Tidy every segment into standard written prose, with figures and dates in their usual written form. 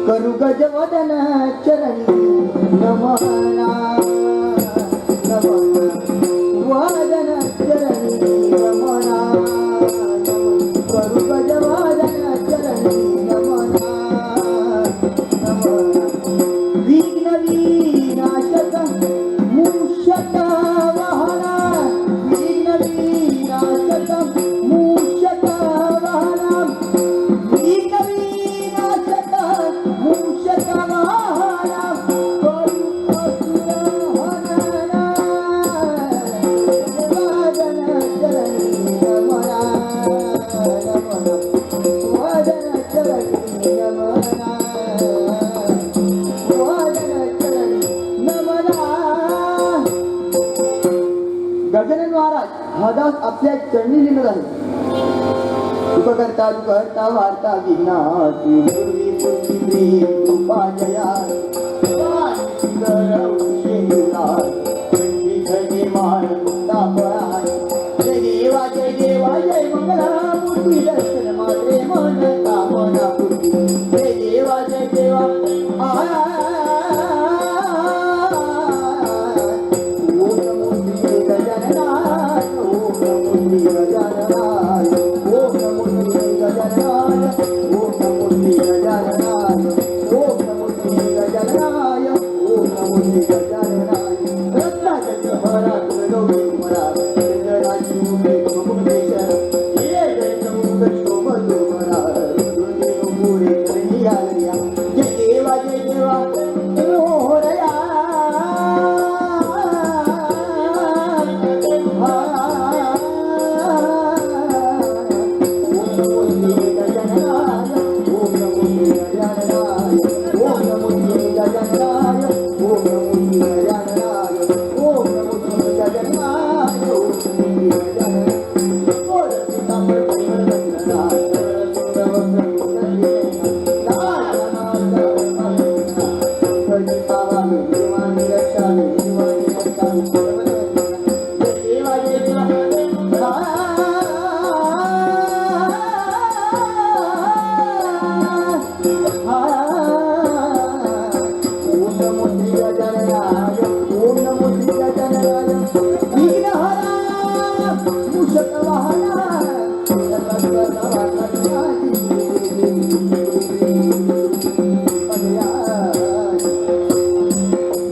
करू गजवदन चरणी नमना नमना वदन चरणी नमना करू गजवदन चरणी नमना नमना विघ्न विनाशक मूषक वाहना विघ्न विनाशक मूषक वाहना विघ्न विनाशक मूषक वाहना करू असुर हनना वदन चरणी नमना नमना वदन चरणी नमना गजानन महाराज हा दास आपल्या चरणी लिहित आहे. उपकर्ता दुकर्ता वार्ता विघ्नाती पूर्वी पूर्वी उपाजया जय देवा जय मंगला मूर्ती दर्शन मात्रे मन कामना पूर्ती जय देवा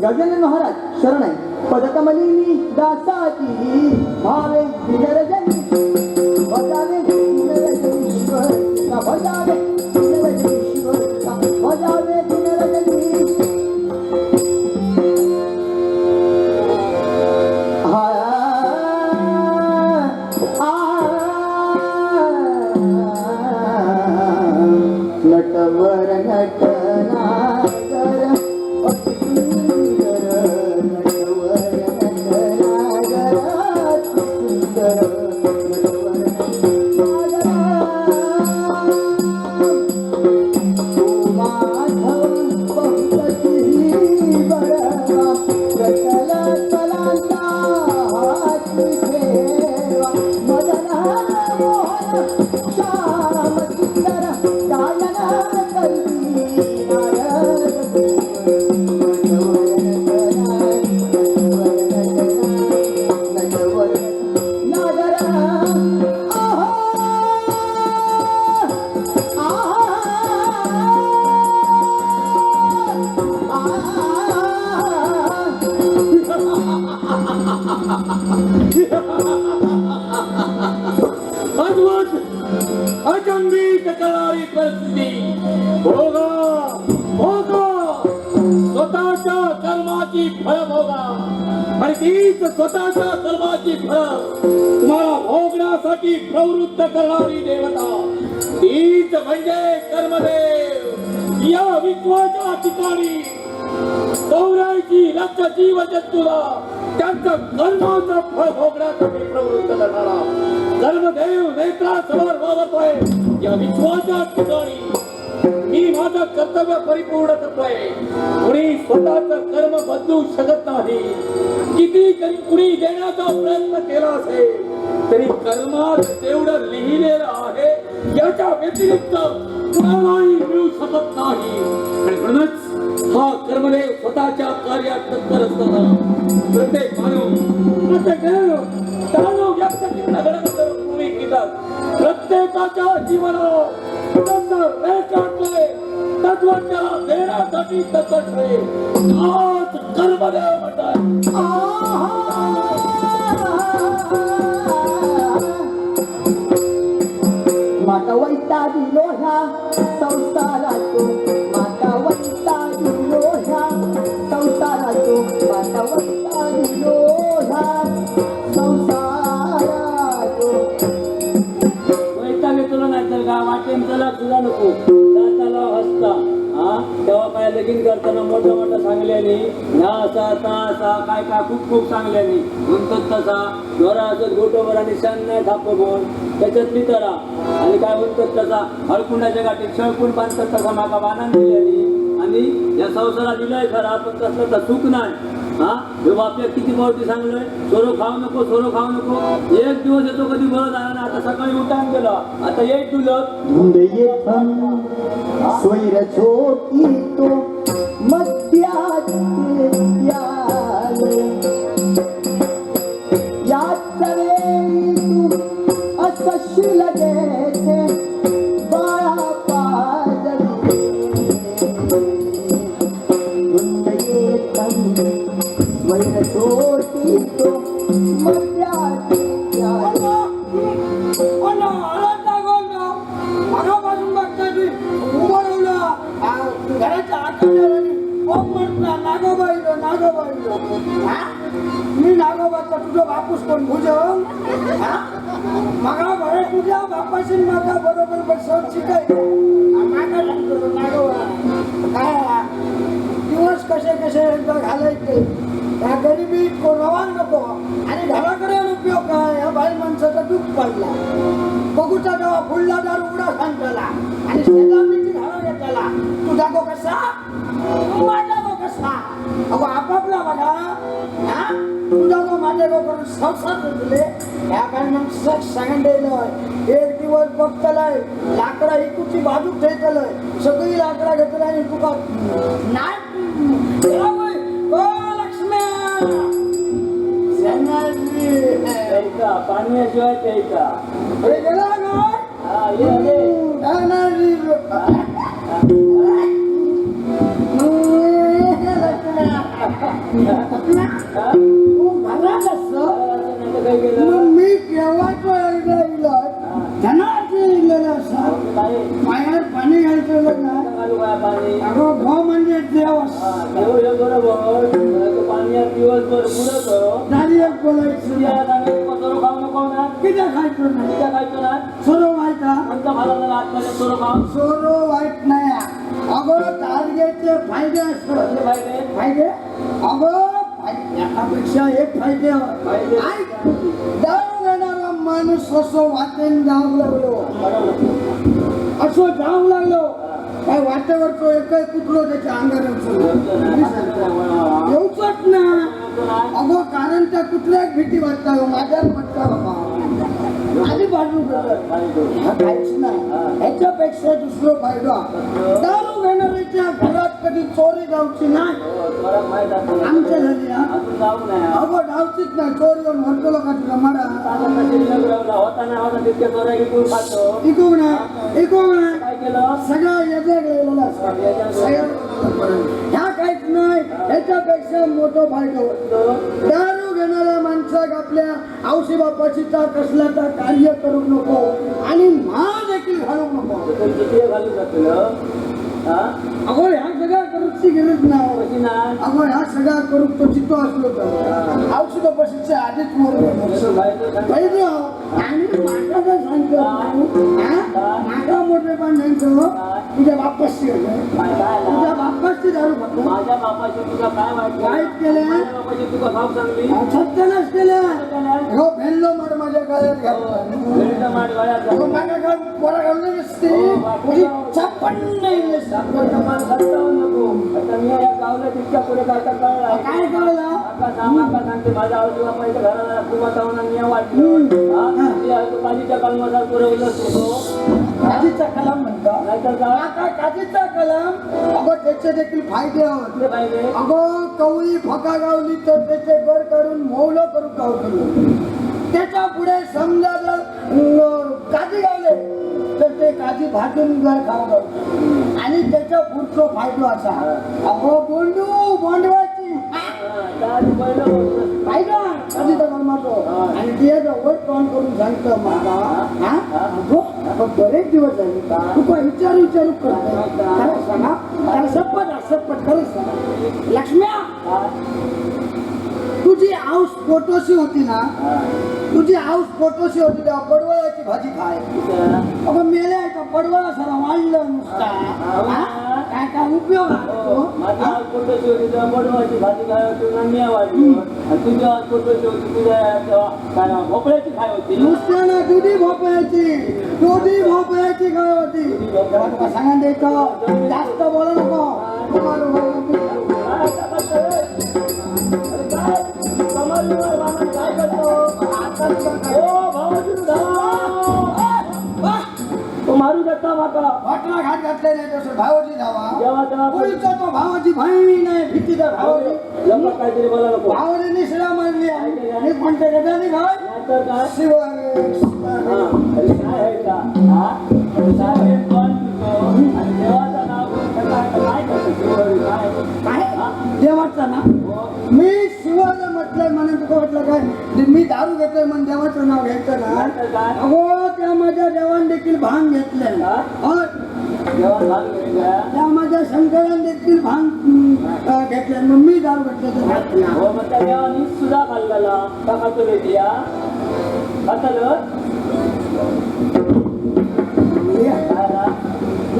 गजानन महाराज शरण आहे. पदकमलिनी दासाची भावे विनरजनी भजावे विनरजनीश्वर का भजावे विनरजनीश्वर का भजावे विनरजनी नटवर नटनागर अति सुंदर नटवर नटनागर अति सुंदर नटवर तू माधव बहुतही बरवा सकल कलांचा हाती ठेवा मदना मोहन श्याम सुंदर गायना अद्भुत अचंबित कलारी परिस्थिती भोगा स्वतःच्या कर्माची कर्माची फळ भोगा आणि तीच स्वतःच्या कर्माची फळ तुम्हाला भोगण्यासाठी प्रवृत्त करणारी देवता तीच म्हणजे कर्मदेव. या विश्वाच्या ठिकाणी गौराईची लक्ष जीव जंतूला त्यांचं कर्माचं फळ भोगण्यासाठी प्रवृत्त करणारा कर्मदेव नेत्रासमोर वावरतोय. या विश्वाच्या ठिकाणी मी माझं कर्तव्य परिपूर्ण करतोय. कुणी स्वतःच कर्म बदलू शकत नाही. किती कुणी देण्याचा प्रयत्न केला असेल तरी कर्मात जेवढं लिहिलेलं आहे याच्या व्यतिरिक्त कुणालाही मिळू शकत नाही. आणि म्हणूनच हा कर्मदेव स्वतःच्या कार्यात तत्पर असताना प्रत्येक मानव व्यक्त पूर्वी घेतात. प्रत्येकाच्या जीवनात तत्वाच्या देण्यासाठी तत्पर आहे. आज कर्मदेव म्हणतात माता वैता दिलो ह्या संसारातो, माता वैता दिलो ह्या संसारातो, माता वैता दिलो ह्या संसारातो. वैताग तुला नाही तर का वाटेन त्याला तुला नको त्याला हसता. हा तेव्हा काय लगीन करताना मोठा मोठा सांगल्याने ह्या असा ता असा काय काय खूप खूप सांगल्याने म्हणतात तसा जोरा असं गोटोवर आणि शान नाही थापवून त्याच्यातली तरा आणि काय म्हणतात तसा हळकुंडाच्या गाठीत शळकुंड बांधतात तसा मागा बाणान दिल्याने आणि या संसारा दिलाय खरा पण तसलं तर सुख नाही. हा हे बापल्या किती पावटी सांगलोय सोरो खाऊ नको सोरो खाऊ नको. एक दिवस येतो कधी बरं झाला ना आता सकाळी उठान गेला आता एक तुझं धुंद येथन स्वैर छोटी तो मध्यात प्याले, याच वेळी तू असशील जेथे बाळा पाजली. धुंद येथन स्वैर छोटी तो मध्यात प्याले. घराच्या आतड्याने म्हटला नागोबाईलो नागोबाईलो. मी नागोबाचा तुझा बापूस कोण भुजंग मगा बरे तुझ्या बापाशी मागा बरोबर बसवून शिकायचं मागा सांगतो नागोबा काय दिवस कसे कसे एकदा घालायचे त्या गरिबीत रवान नको आणि घराकडे उपयोग काय या बाई माणसाचा दुःख पडला बघूचा जेव्हा फुलला दार उघडा सांगताला आणि शेजारची घाला घेतला तुझा गो कसा माझा गो कसा अगो आपापला बघा हा तुझा गो माझ्या गो करून संसार दिले या काय मग सांगेल एक दिवस बघतलाय लाकडा इकूची बाजू ठेवतलंय सगळी लाकडा घेतला आणि तुका नाही पाण्याशिवाय प्यायचा मी केव्हाच पायावर पाणी घालतो ना अगं भाऊ म्हणजे देव बरोबर पाण्यात दिवसभर बुडतो झाली एक बोलायची खाऊ नको ना किती खायचो नाही किती खायचं ना सोरो व्हायचा कोणता भाला आतमध्ये सोरो खाऊ सोरो वाईट नाही अगं टार्गेटचे फायदे असतात फायदे फायदे अगं एकापेक्षा एक फायदे दारू घेणारा माणूस असं वाटेन जाऊ लागलो असं जाऊ लागलो काय वाटेवर तो एकही कुठलो त्याच्या अंगावर येऊच ना अगो कारण त्या कुठल्याच भीती वाटता माझ्या वाटता आधी बाजू काहीच नाही ह्याच्यापेक्षा दुसरं फायदा दारू घेणाऱ्याच्या घरात कधी चोरी जाऊची नाही आमच्या घरी अगो डावचीच नाही चोरी येऊन भरतो लोकांची मारा इकू नाही सगळं येते गेलेलं ह्या काहीच नाही ह्याच्यापेक्षा मोठं फायदा होतो दारू घेणाऱ्या माणसाक आपल्या औषधी बापाची कसला कार्य करू नको आणि मा देखील घालू नको घालू शकलं अगो ह्या सगळ्या करू औषधाची गरज नाही कशी ना अगं ह्या सगळ्या करून तो चित्तो असलो तर औषध पैशाच्या आधीच पाहिजे आणि माझा जर सांगतो माझा मोठे पण सांगतो तुझ्या बापाशी तुझ्या बापाशी दारू फक्त माझ्या बापाशी तुझा काय वाईट केलं माझ्या बापाशी तुझा भाव चांगली सत्यानाश केलं हो भेल्लो मार माझ्या गळ्यात घालून भेटलं माठ गळ्यात घालून. माझ्या घरात पोरा घालून नसते तुझी चपण नाही नसते. आपण मान सत्तावन्न नको. आता मी या गावला तितक्या पुढे काका कळला काय कळलं काका सांगते माझ्या आजी बापाच्या घराला किंवा तावना मी वाटलं कालीच्या कलमाचा पुरवलं होतो काजीचा कलम म्हणतो नाहीतर आता काजीचा कलम अगं त्याचे देखील फायदे आहोत पाहिजे अगं कवळी फका गावली तर त्याचे गर काढून मौलं करू गाव करू त्याच्या पुढे समजा जर काजी गावले तर ते काजी भाजून घर खाऊ गावतो आणि त्याच्या पुढचा फायदो असा अगो बोंडू बोंडवाची फायदा काजीचा कलमाचो आणि ते वर तोंड करून सांगतं माझा अगो बरेच दिवस झाले तू काय विचारू करतो खरं सांगा त्याला सप्पट खरंच सांगा लक्ष्म्या तुझी आऊस पोटोशी होती ना तुझी आऊस पोटोशी होती तेव्हा पडवळाची भाजी खाय अगं मेल्या का पडवळा सारा वाढलं नुसता काय काय उपयोग माझ्या फोटो शेवटी बडवाची भाजी काय होती नांदिया वाढली तुझ्या फोटो शेवटी तुझ्या काय भोपळ्याची काय होती नुसत्या ना दुधी भोपळ्याची काय होती तुला सांगा द्यायचं जास्त बोला नको मारू देता माका वाटला घाट घातलेले तसं भावाची धावा जेव्हा तेव्हा कोणीचा तो भावाची भाई नाही भीतीचा भावाची लग्न काहीतरी बोला नको भावाने निसरा मारली आणि कोणत्या गटाने घाल नाहीतर काय शिवाय अरे काय आहे का साहेब कोण आणि देवाचं नाव काय करतो काय देवाचं ना मी शिवाला म्हटलंय म्हणून तुला म्हटलं काय मी दारू घेतोय म्हणून देवाचं नाव घ्यायचं ना अगो त्या माझ्या देवान देखील भांग घेतलंय त्या माझ्या शंकरान देखील भांग घेतलंय मग मी दारू घेतलं देवानी सुद्धा खाल्लेला का खातो बेटी या खातलं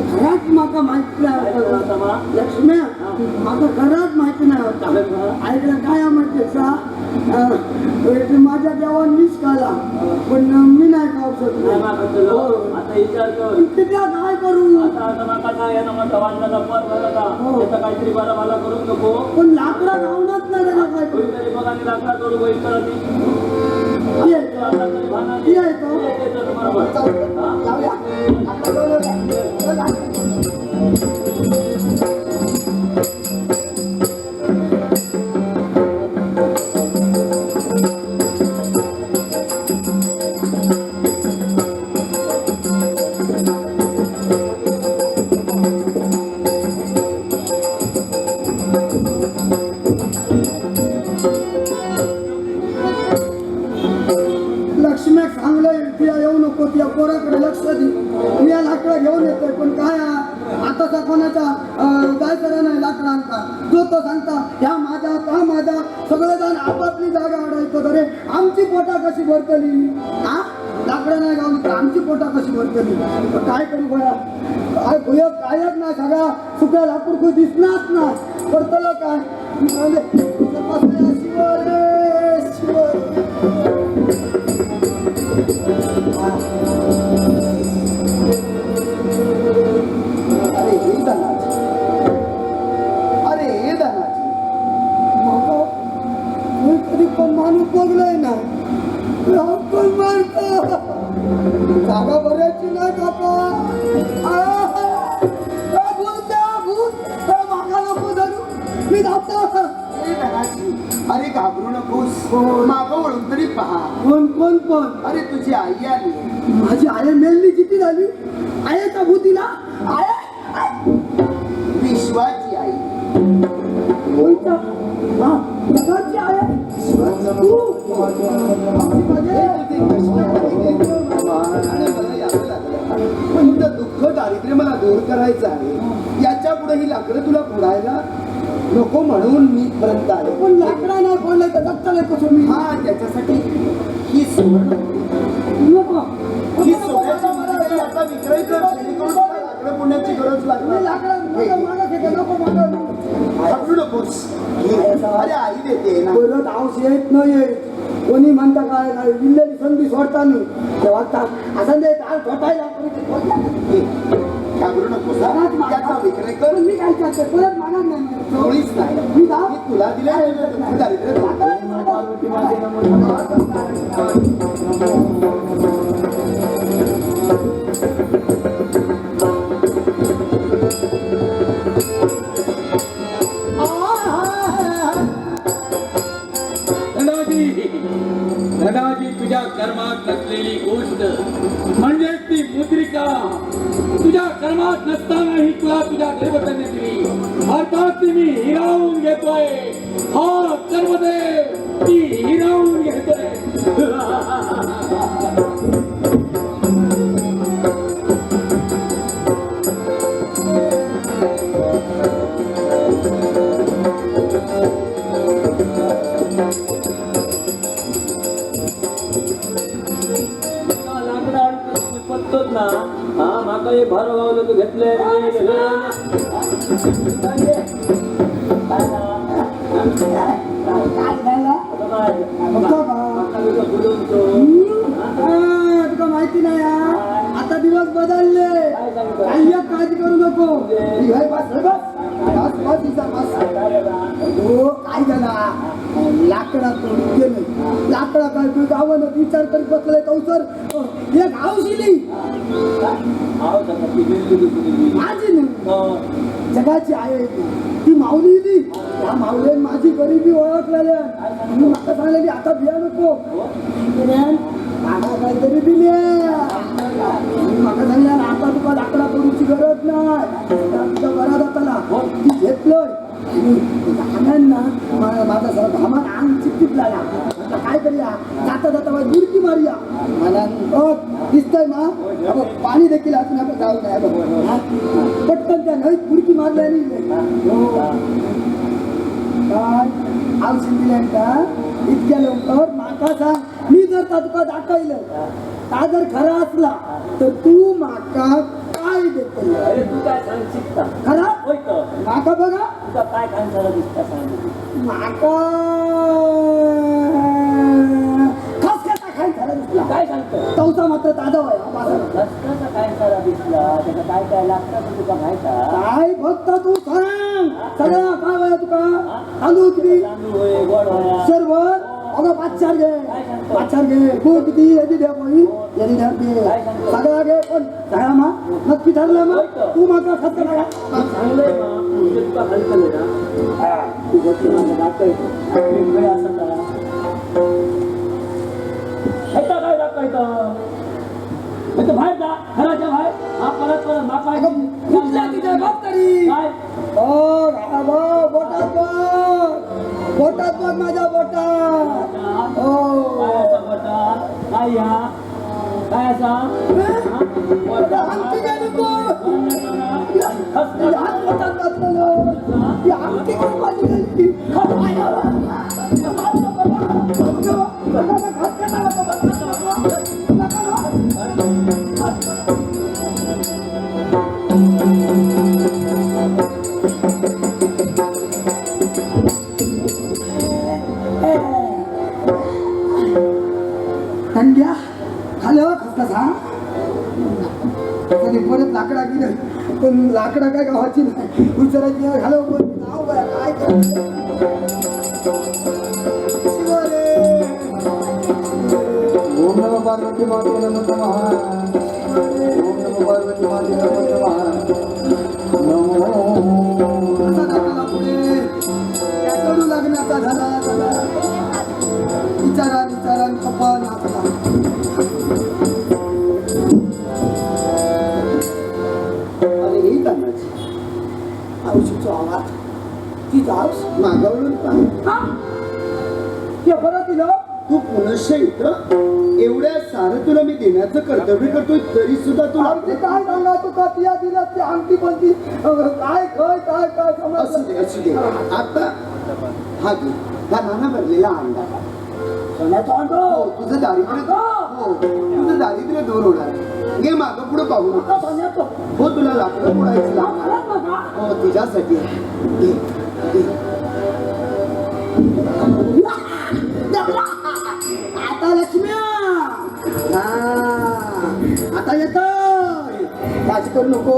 खराच माका माहिती नाही लक्ष्म्या माका खराच माहिती नाही होता ऐकलं काय माहिती माझ्या देवान मीच खाला पण मी नाही खाऊ शकलो आता विचार कर तिथल्या काय करू काहीतरी मला मला करून नको पण लाकडा गावणार नाही रे काय करू कोणीतरी बघा आणि लाकडा करू बैठ लक्ष्म्या चांगलं तिला येऊ नको तिला पोराकडे लक्ष दे मी या लाकडा घेऊन येतोय पण काय आताचा कोणाचा जायचं नाही लाकडा आणता जो तो सांगता ह्या माझा का माझा सगळेजण आपापली जागा अडायचं अरे आमची पोटा कशी भरतली हा लाकडं नाही गावली तर आमची पोटा कशी भरतली काय करू बया काय भुय कायच नाही सगळा सुक्या लाकूड खूप दिसणार ना करतलं काय अरे हे धनाची मग मी कधी पण माणूस बघलाय ना पण मारतो जागा भरायची नाही काका मागा नको धरू मी जातो अरे घाबरू नकोस मागं वळून तरी पहा कोण कोण कोण अरे तुझी आई आली माझी आई मेलली किती झाली आयच्या भूतीला आय विश्वाची आई कोणता हा जगाची आय तू तुझं दुःख दारिद्र्य मला दूर करायचं आहे याच्या याच्या पुढे ही लाकडं तुला फोडायला नको म्हणून मी पर्यंत आलो. पण लाकडा नाही फोडलं तर दत्ताला कसं मी हा त्याच्यासाठी ही सुवर्ण नको ही सोन्याची मुद्रा याचा विक्रय कर, जेणेकरून तुला लाकडं फोडण्याची गरज मी लागणार लाकडा नाही. मागं घेते नको मागं घाबरू नकोस. अरे आई देते ना. परत औष येत नाही कोणी म्हणता काय काय विल्लेली संधी सोडता नाही तेव्हा असं नाही ताल ठोठायला हे, घाबरू नकोस हा. याचा विक्रय कर. मी काय करते परत मागणार नाही कोणीच नाही. मी जा. मी तुला दिले दारिद्र्य धनाजी तुझ्या कर्मात नसलेली गोष्ट म्हणजे ती मुद्रिका तुझ्या कर्मात नसतानाही तुला तुझ्या देवतेने दिली. अर्थात ती मी हिरावून घेतोय. हा कर्मदेव ती हिरावून घेतोय. लाकडं आणतो पत्तोच ना हा माका हे भार वावलं तू घेतलंय तुका माहिती नाही आता दिवस बदलले काही एक काळजी करू नको काय झाला लाकडा गेले लाकडा काय तू गावानं विचार करीत बसले कौसर एक आवशिली माझी नाही जगाची आहे ती माऊली ती त्या माऊलीने माझी गरिबी ओळखलेली मी मला सांगलेली आता बिया नको मला काहीतरी दिली मला सांगल्या आता तुका लाकडा करूची गरज नाही तुझ्या बरा जाताना ती घेतलोय ना माझा सर घामान अंग चिपचिपला आता काय करूया जाता जाता दुरकी मारूया मला दिसतंय ना अगं पाणी देखील अजून आपण जाऊ नये पटकन त्या नळीत बुडकी मारल्याने काय औषध दिल्या का इतक्या लवकर माका सांग मी जर का तुका दाखवलं का जर खरा असला तर तू माका काय देतो अरे तू काय सांग शिकता खरा होय तर माका बघा तुझा काय खानसारा दिसता सांग माका खसखसा खाई खरा दिसला काय सांगतो तवसा मात्र ताजा व्हाय रस्त्याचा काय सारा दिसला त्याचा काय काय लागतं तुझा माहिता काय फक्त तू सांग सगळं काय वया तुका तांदूळ किती तांदूळ होय गोड होया सर्व अगं 5-4 घे 5-4 घे तू किती यादी द्या बाई यादी द्या दे सगळा घे पण सगळा मा नक्की ठरलं मग तू माका खत लागा चांगलंय ना म्हणजे तुला हलकं ना तू गोष्टी माझं दाखवायचं वेगवेगळे असं करा काय दाखवायचं म्हणजे बाहेर जा घराच्या बाहेर हा परत परत बापा कुठल्या तिथे बघ तरी काय बोटात बघ माझ्या बोटात काय असा बटा काय या काय असा आमटी काय नको हात बोटात घातलेलं ती आमटी काय माझी गेली थंड्या खाल्लं खसखसा कधी परत लाकडा गेलं पण लाकडा काय गावाची नाही विचारायची घालव पण नाव काय ओम नमः पार्वती माते नमः ओम नमः पार्वती माते नमः नमो लग्नाचा झाला विचारा विचारा कपा नाचला अरे ही करण्याची औषधचा आवाज ती जाऊस मागवून ते परत दिलं तू पुनश्च इथं एवढ्या सारं तुला मी देण्याचं कर्तव्य करतोय तरी सुद्धा तू आमची काय सांगा तुका तिया दिलं ती आमटी बनती काय काय असू दे असू दे. आता हा घे, हा नाना भरलेला अंडा. सोन्याचा अंडो हो, तुझं दारिद्र्य हो तुझं दारिद्र्य दूर होणार. घे मागं पुढे पाहू नका. सोन्याचं हो तुला लाकडं पुढायचं लागणार. हो तुझ्यासाठी घे, घे. आता लक्ष्मी आता येतोय. काळजी करू नको.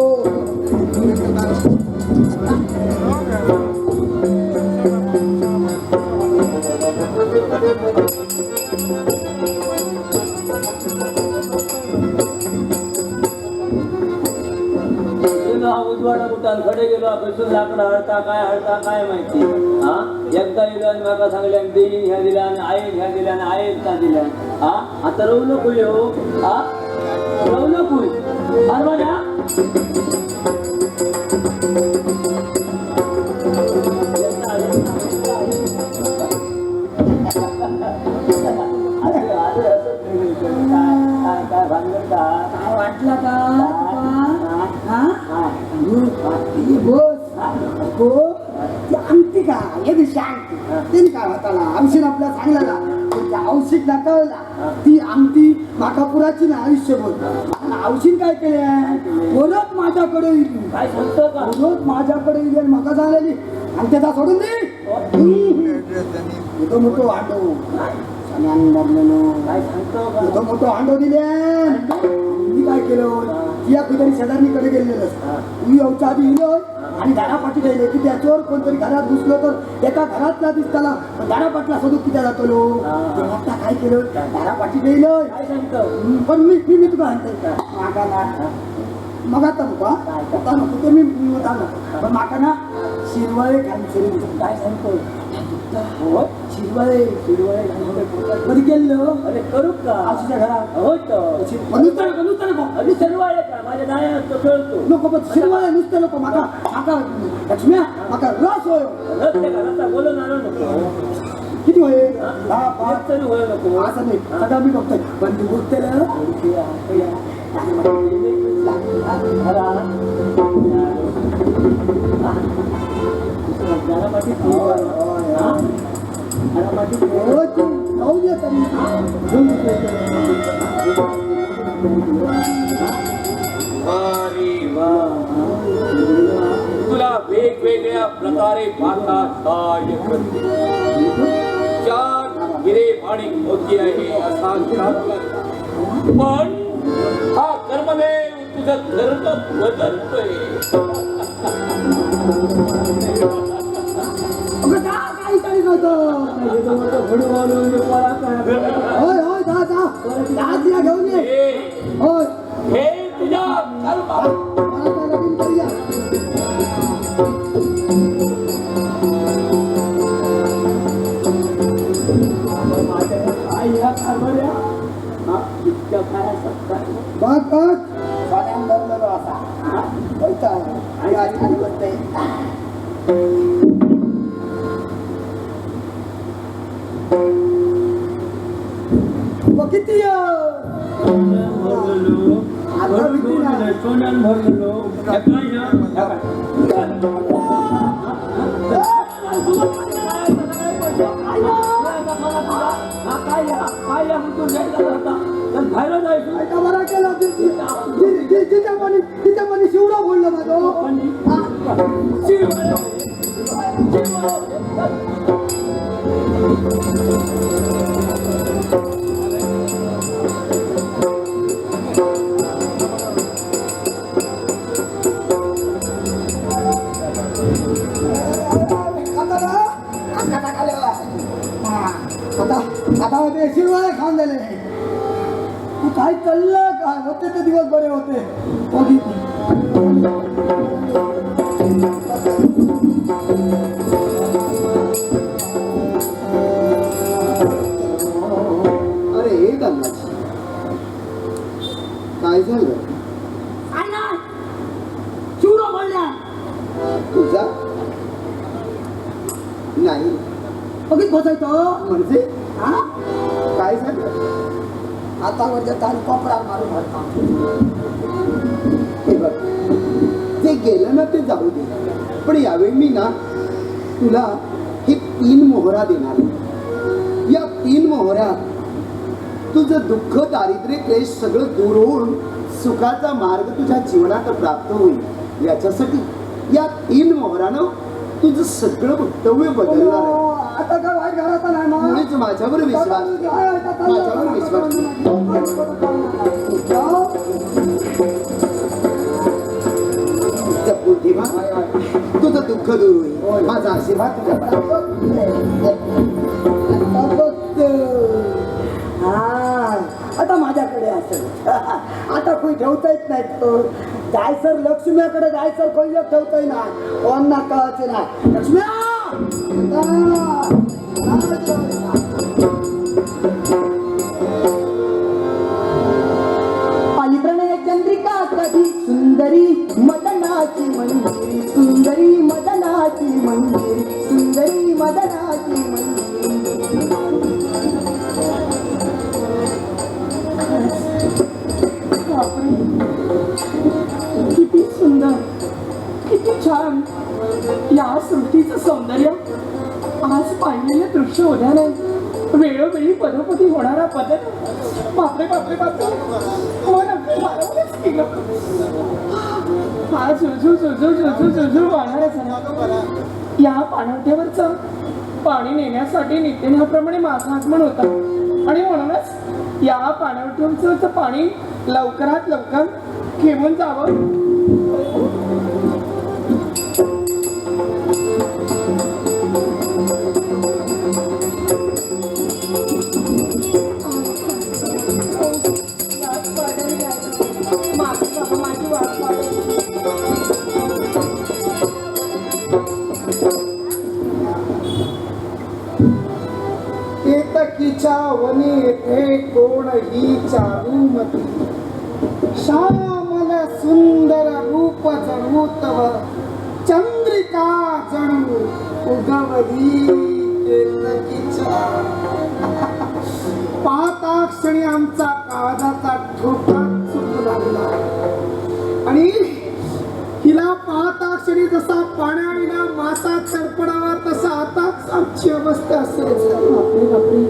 उजवाडा कुठान कडे गेलो बसून लाकडं हळता काय माहिती. हा एकदा गेलो आणि मला सांगले आणि देईन ह्या दिल्या आणि आईन ह्या दिल्या आणि आईन त्या दिल्या. हा आता रवू नको येऊ. हा रवू नको हरवाड्या काय भानगड का काय वाटलं का बोस ती अंगठी का हे दिवशी अंगठी त्यांनी काय होताला औषध आपल्या सांगला त्या औषध दाखवला ती अंगठी माकापुराची ना आयुष्यभर औषध काय केले परत माझ्याकडे येईल काय सांगतो का परत माझ्याकडे येईल आणि मका झालेली आणि त्याचा सोडून दे मोठो मोठो आंडो काय सांगतो का मोठो मोठो आंडो दिले मी काय केलं या कुठेतरी शेजारणीकडे गेलेलं मी याच्या आधी येलो आणि दारापाठी गेले की त्याच्यावर कोणतरी घरात घुसलो तर एका घरातला दिसताला दारापाटला शोधून किती जातो लो आता काय केलं दारापाठी गेलं काय सांगतो पण मी तुला म्हणते मागाला मग आता नको ते मी पण माका ना शिरवाळे खायचे काय सांगतो शिरवाळे कधी केलं अरे करू का आशीच्या घरात होत नुसतं नको अरे सर्व आहे का माझ्या नाया तो खेळतो नको पण शिरवाळे नुसतं नको माका लक्ष्म्या माका रस होय रस्ते घराचा बोलून आलो नको किती होय पाच तरी होय नको असं नाही सगळं मी बघतोय पण ती बोलते तुला वेगवेगळ्या प्रकारे माता सहाय्य करते. चार हिरे आणि मोती आहे असा पण हा कर्मदेव तुझं धर्म बदलतोय. घेऊन ये होय हे तुझ्या कर्मात किती सोन्यान भरलेलो बाहेर जायचं बरा केला तिच्या पण शिवडा बोललं माझं आता ते शिरवाळे खाऊन दिले तू काय चाललं काय होते ते दिवस बरे होते अरे हे गंगाची काय झालं शिवडा बोलल्या तुझा नाही बघित बसायचं म्हणजे हा काय झालं हातावरच्या ताल कपडा मारून घालता हे बघ ते गेलं ना ते जाऊ दे, पण यावेळी मी ना तुला हे 3 मोहरा देणार आहे. या 3 मोहऱ्यात तुझं दुःख, दारिद्र्य, क्लेश सगळं दूर होऊन सुखाचा मार्ग तुझ्या जीवनात प्राप्त होईल. याच्यासाठी या 3 मोहरानं तुझं सगळं भवितव्य बदलणार आहे. आता काय वाईट घराचा नाही मग. मुळीच माझ्यावर विश्वास ठेव. माझ्यावर विश्वास जपून ठेवा. तुझं दुःख दूर होईल. माझा आशीर्वाद तुझ्या आता माझ्याकडे असेल. आता कोणी ठेवता येत नाही. जायसर लक्ष्मीकडे जायसर कोणी ठेवता येईना. कोण कळायचे नाही. लक्ष्म्या प्रणय चंद्रिका कधी सुंदरी मदनाची मंदिरी, सुंदरी मदनाची मंदिरी, सुंदरी मदनाची मंदिरी. किती सुंदर, किती छान या सृष्टीचं सौंदर्य. आज पाहिलेलं दृश्य उद्याने वेळोवेळी पदोपदी होणारा बदल. बापरे बापरे बापरे. हो ना, भारावलंच केलं. हा झुळझुळ झुळझुळ झुळझुळ झुळझुळ वाहणारा झाला. या पाणवठ्यावरचं पाणी नेण्यासाठी नित्यनेप्रमाणे माझं आगमन होतं आणि म्हणूनच या पाणवठ्यावरचं पाणी लवकरात लवकर घेऊन जावं. केतकीच्या वनी येथे कोणही चारुमती, श्यामल सुंदर रूप जणू तव, चंद्रिका जणू उगवली केतकीच्या. पाहता क्षणी आमचा काळजाचा ठोका चुकू लागला आणि हिला पाहता क्षणी जसा पाण्याविना मासा तडपडावा तसा आताच आमची अवस्था असेल. बापरे बापरे,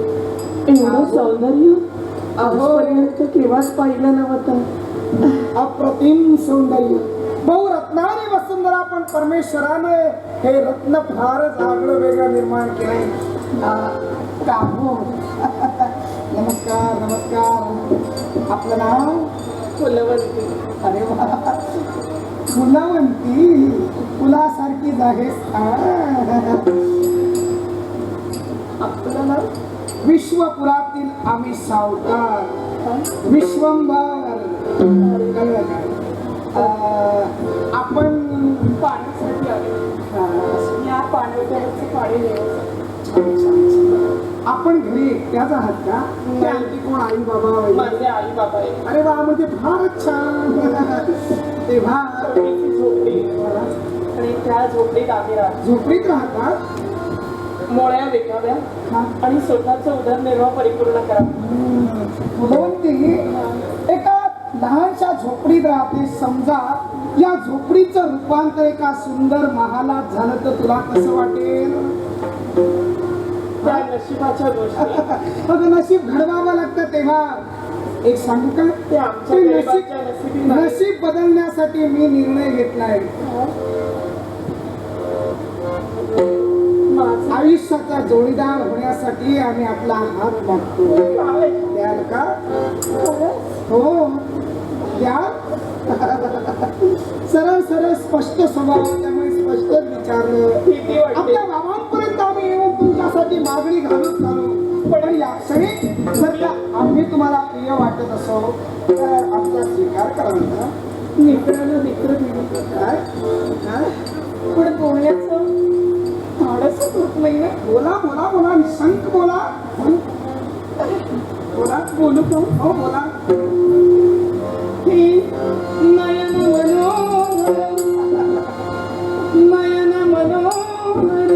एवढं सौंदर्य आजपर्यंत केव्हाच पाहिलं नव्हतं. अप्रतिम सौंदर्य, बहुरत्नाने वसुंधरा. पण परमेश्वराने हे रत्न फारच आगळं वेगळं निर्माण केलंय. काकू नमस्कार नमस्कार. आपलं नाव? फुलवंती. अरे वा, फुलवंती. फुलासारखीच आहेस. आपलं नाव? विश्वपुरातील आम्ही सावकार विश्वंभर. आपण पाण्यासाठी आले. या पाणवठ्यावरचं पाणी नेऊ. आपण घरी एकट्याच आहात का? की आणखी कोण आई बाबा वगैरे? माझे आई बाबा आहे. अरे वा, म्हणजे फारच छान. तेव्हा छोटीशी झोपडी आणि त्या झोपडीत आम्ही राहतो. झोपडीत राहतात. मोळ्या विकाव्या आणि स्वतःचा उदरनिर्वाह परिपूर्ण करावा. फुलवंती एका लहानशा झोपडीत राहते. समजा या झोपडीचं रूपांतर एका सुंदर महालात झालं तर तुला कसं वाटेल? त्या नशिबाच्या गोष्टी. मग नशीब घडवावं लागतं. तेव्हा एक सांगू का? ते आमच्या ते गरिबाच्या नशिबी नाही. नशीब बदलण्यासाठी मी निर्णय घेतलाय. माझं आयुष्याचा जोडीदार होण्यासाठी आम्ही आपला हात मागतो. द्याल का? हो द्याल. सरळ सरळ स्पष्ट स्वभाव, त्यामुळे स्पष्टच विचारलं. भीती वाटते. आपल्या बाबांपर्यंत आम्ही येऊन तुमच्यासाठी मागणी घालून चालू. पण या क्षणी जर का आम्ही तुम्हाला प्रिय वाटत असो तर आमचा स्वीकार करा. मित्राला मित्र दिली काय काय? पण बोलण्याचं धाडस होत नाही ना. बोला बोला बोला, निशंक बोला. बोला. बोलू का? हो बोला. हे नयन मनोहर, नयन मनोहर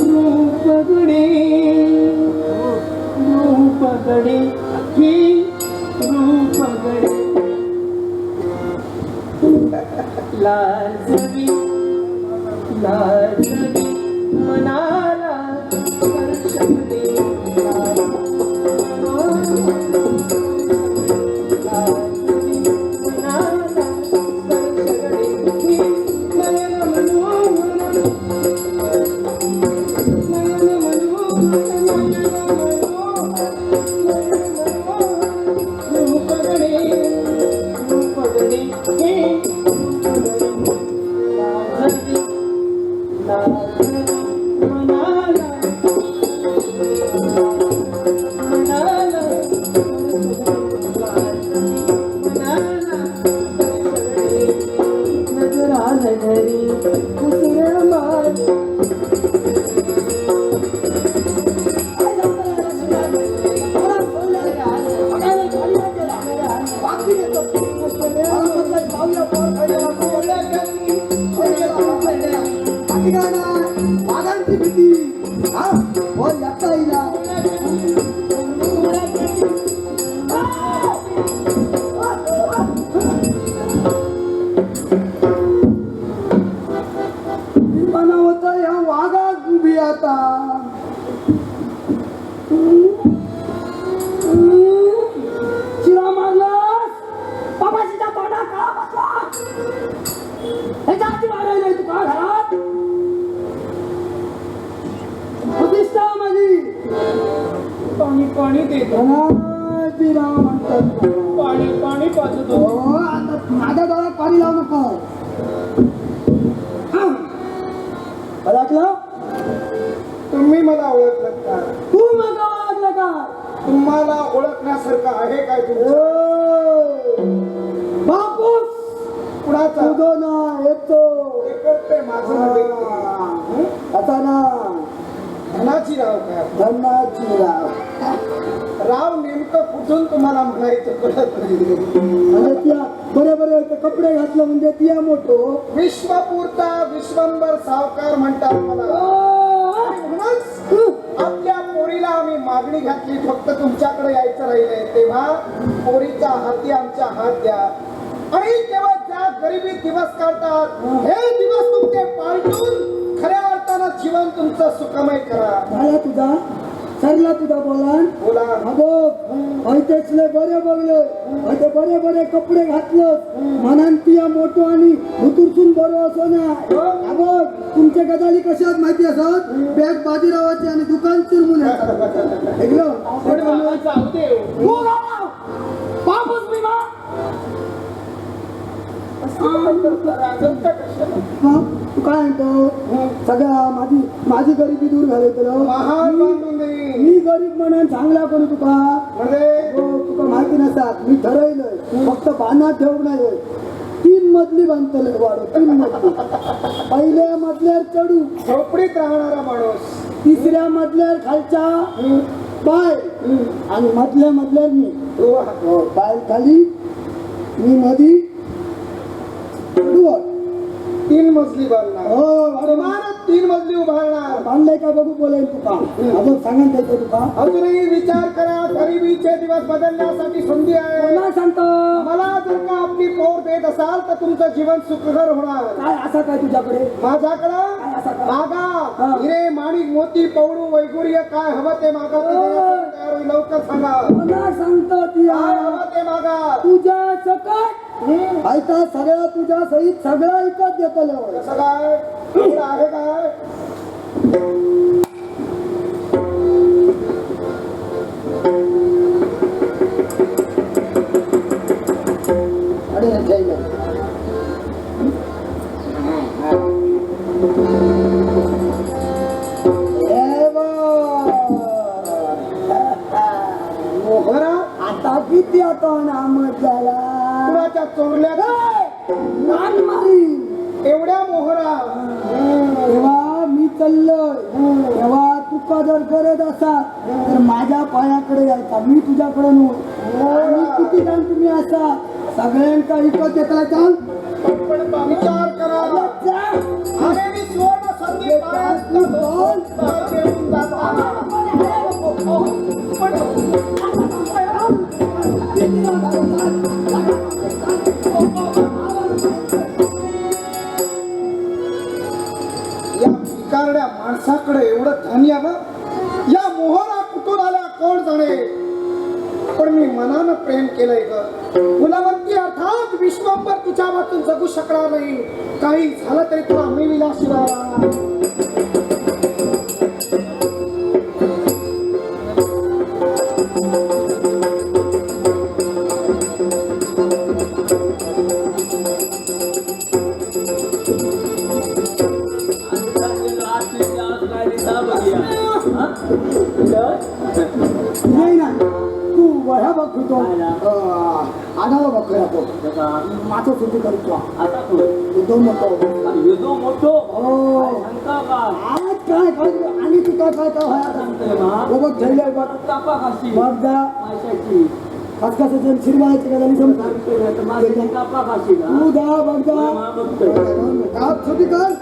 रूपगडे, रूपगडे ही रूपगडे. लाल हा हो याचा येईना बनावत या वाघा उभी आता शिरा मारलास बाबाजीचा तोंडा का बसला ह्याच्या आधी मारायला तू का घरात प्रतिष्ठा माझी पाणी पाणी देतो धनाजी राम म्हणतात पाणी पाणी पाजतो हो आता माझ्या डोळ्यात पाणी लावू नको ओळखलं तुम्ही मला ओळखलं का तू मग ओळखलं का तुम्हाला ओळखण्यासारखं आहे काय तुमचं ओ, बापूस कुणाचा तुझो ना येतो एकच ते माझं नव्हे. आता ना धनाची राव काय धनाजी राव राव नेमकं कुठून तुम्हाला म्हणायचं कळत नाही म्हणजे त्या बरे बरे ते कपडे घातलं म्हणजे तिया मोठो विश्वपूरचा विश्वंभर सावकार म्हणतात मला आणि म्हणूनच आपल्या पोरीला आम्ही मागणी घातली फक्त तुमच्याकडे यायचं राहिलंय तेव्हा पोरीच्या हाती आमच्या हात द्या आणि तेव्हा ज्या गरिबी दिवस काढतात हे दिवस तुमचे पालटून खऱ्या अर्थानं जीवन तुमचं सुखमय करा झाला तुझा सरला तुझा बोलान बोला अगो ऐतेचले बरे बघले ऐते बरे बरे कपडे घातलं मनान तिया मोठो आणि हुतुरसून बरो असो ना अगो तुमच्या गजाली कशात माहिती असत बॅग बाजीरावाची आणि दुकान चिरमून येतात ऐकलं त्याच्यामुळे जाऊ दे बापूस मी मा हा, तू काय म्हणतो सगळ्या माझी गरिबी दूर झाली तर महाल बांधून देईन मी गरीब म्हणून चांगला करू तुका म्हणजे हो, तुका माहिती नसतात मी ठरवलंय फक्त बांधण्यात ठेवू नाही 3 मजली बांधतले वाढो 3 मजली पहिल्या मजल्यावर चढू झोपडीत राहणारा माणूस 3ऱ्या मजल्यावर खालच्या पाय आणि मधल्या मजल्यावर मी हो, पाय खाली मी मधी चढूवर 3 मजली बांधणार हो वाढो. इमारत 3 मजली उभारणार बांधलंय का बघू बोलेल तुका अजून सांगून द्यायचं तुका अजूनही विचार करा गरिबीचे दिवस बदलण्यासाठी संधी आहे कोणा सांगतो मला जर का आपली पोर देत असाल तर तुमचं जीवन सुखकर होणार काय असा काय तुझ्याकडे माझ्याकडं मागा हिरे माणिक मोती पवडू वैगुर्य काय हवं ते मागा ते देण्यासाठी तयार होईल. लवकर सांगा कोणा सांगतो ती काय हवं ते मागा तुझ्या सकट ऐका सगळ्या तुझ्या सहित सगळं ऐकत देतो कसं काय एवढं आहे काय अरे ठेवलं मोहरा आता किती आता नामत झाला कुणाच्या चोरल्या कान मारीन. एवढ्या मोहरा तेव्हा मी चाललोय तेव्हा तुका जर गरज असा तर माझ्या पायाकडे यायचा मी तुझ्याकडे आणि किती जण तुम्ही असा सगळ्यांका विकत देता चाल विचार करा अरे मी सुवर्ण संधी पायात घालून घेऊन जाताना या भिकारड्या माणसाकडे एवढं धन यावं या मोहरा कुठून आल्या कोण जाणे पण मी मनानं प्रेम केलंय ग फुलवंती अर्थात विश्वंभर तुझ्या वाचून जगू शकणार नाही काही झालं तरी तुला मी विलाशिवाय नाही ना तू वह्या बघ होतो आणावं बघ तो माझं सुद्धा करतो युद्ध मोठो हो आज काय काय आणि तू काय काय काय बघ ठेवलंय बघ बघ जा खसखसाचं शिरवायची का झाली समजा तू जा बघ जा छोटी कर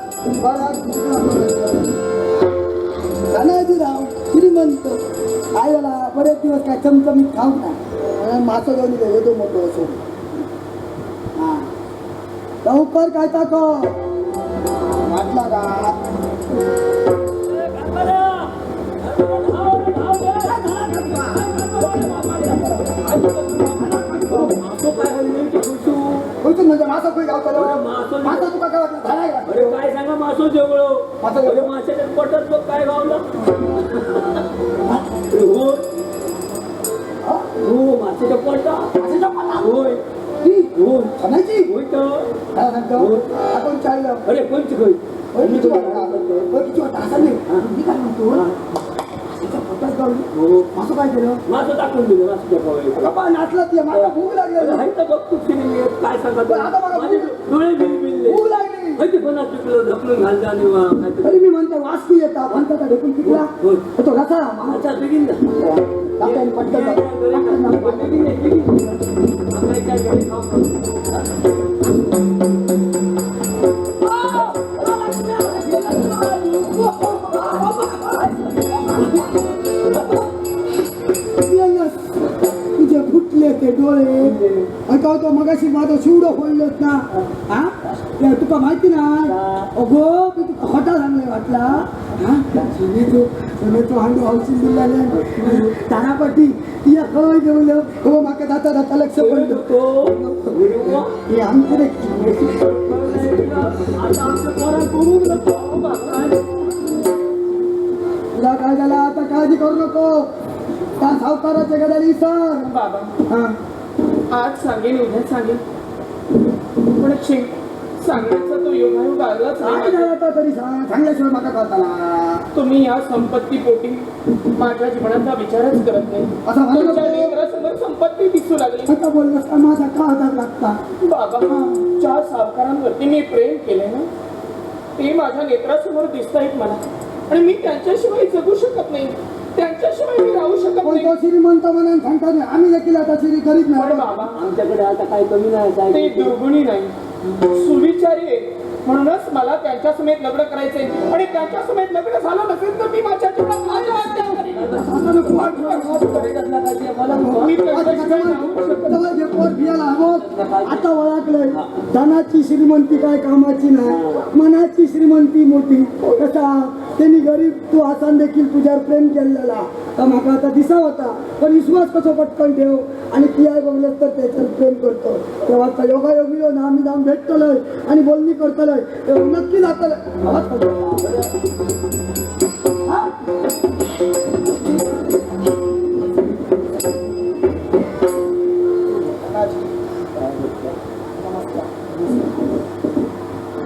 होतं काय झाला बरेच दिवस काय चमचमीत खाऊ ना मासं घेऊन येतो मोठं असो हा लवकर काय टाको वाटला का बोलतो म्हणजे मासा कोणी गाव मासा तुका काय वाटलं झाला का? अरे काय सांगा मासो जेवढो मासं जेवढं? अरे माशाच्या पोटात बघ काय गावलं हो हो माशाच्या पोटात माशाच्या पोटात? होय ती? हो छानायची होय तर काय सांगतो आपण चाललं अरे कोणची होय किती वाटतं असं नाही मी काय म्हणतो माशाच्या पोटात गावली हो मासं काय केलं माझं टाकून दिलं माशाच्या पोटात बाबा नाचला ती मला भूक लागली हाय तर बघ तू सिनेमे काय पण आता सांगा बघा, माझे डोळे बिलबिलले भूक लागली माहिती कोणा चुकलं ढकलून घालता आणि काहीतरी तरी मी म्हणतो वाचू येता म्हणता ढेकून पिकला होय. तो रसा अच्छा begin ना दाताने पटकन काय घरी खाऊ तुझे फुटले ते डोळे ऐका तो मगाशी माझं शिवडं फोडलं ना हा ते तुका माहिती ना अगो तू तुका खोटा सांगले वाटला हा सोनेचो हांडो हावशीन दिल्याने तारापट्टी ती खंय गेलो हो म्हाका जाता जाता लक्ष पडलं तो हे आमचे रे आता आमच्या पोरांना बघून नको तुला काय झालं आता काळजी करू नको त्या सावकाराच्या गडाली सर बाबा हा आज सांगेन उद्या सांगेन पण सांगण्याचा तो योगायोग आलाच काय नाही झालं आता तरी सांग सांगल्याशिवाय माका कळताना तुम्ही या संपत्ती पोटी माझ्या जीवनाचा विचारच करत नाही असं म्हणू नको. तुमच्या नेत्रासमोर संपत्ती दिसू लागली आता बोललास का माझा का हातात लागता बाबा ज्या सावकारांवरती मी प्रेम केले ना ते माझ्या नेत्रासमोर दिसत आहेत मला आणि मी त्यांच्याशिवाय जगू शकत नाही त्यांच्याशिवाय मी राहू शकत पण नाही तो श्रीमंत म्हणून सांगता नाही आम्ही देखील आता श्री गरीब पण नाही बाबा आमच्याकडे आता काही कमी नाही ते काय दुर्गुणी नाही सुविचारी आहे म्हणूनच मला त्यांच्या समेत लग्न करायचंय आणि त्यांच्या समेत लग्न झालं नसेल तर मी माझ्या जीवनात आत्महत्या करीन. मी त्यांच्याशिवाय राहू शकत नाही. आता ओळखलंय धनाची श्रीमंती काय कामाची नाही मनाची श्रीमंती मोठी कसा त्यांनी गरीब तू आसान देखील तुझ्यावर प्रेम केलेला तर माका आता दिसा होता पण विश्वास कसो पटकन ठेव आणि ती आहे बघलंच तर त्याच्यावर प्रेम करतो तेव्हा योगायोगी ना आम्ही जाऊन भेटतलोय आणि बोलणी करतलोय तेव्हा नक्की जातलोय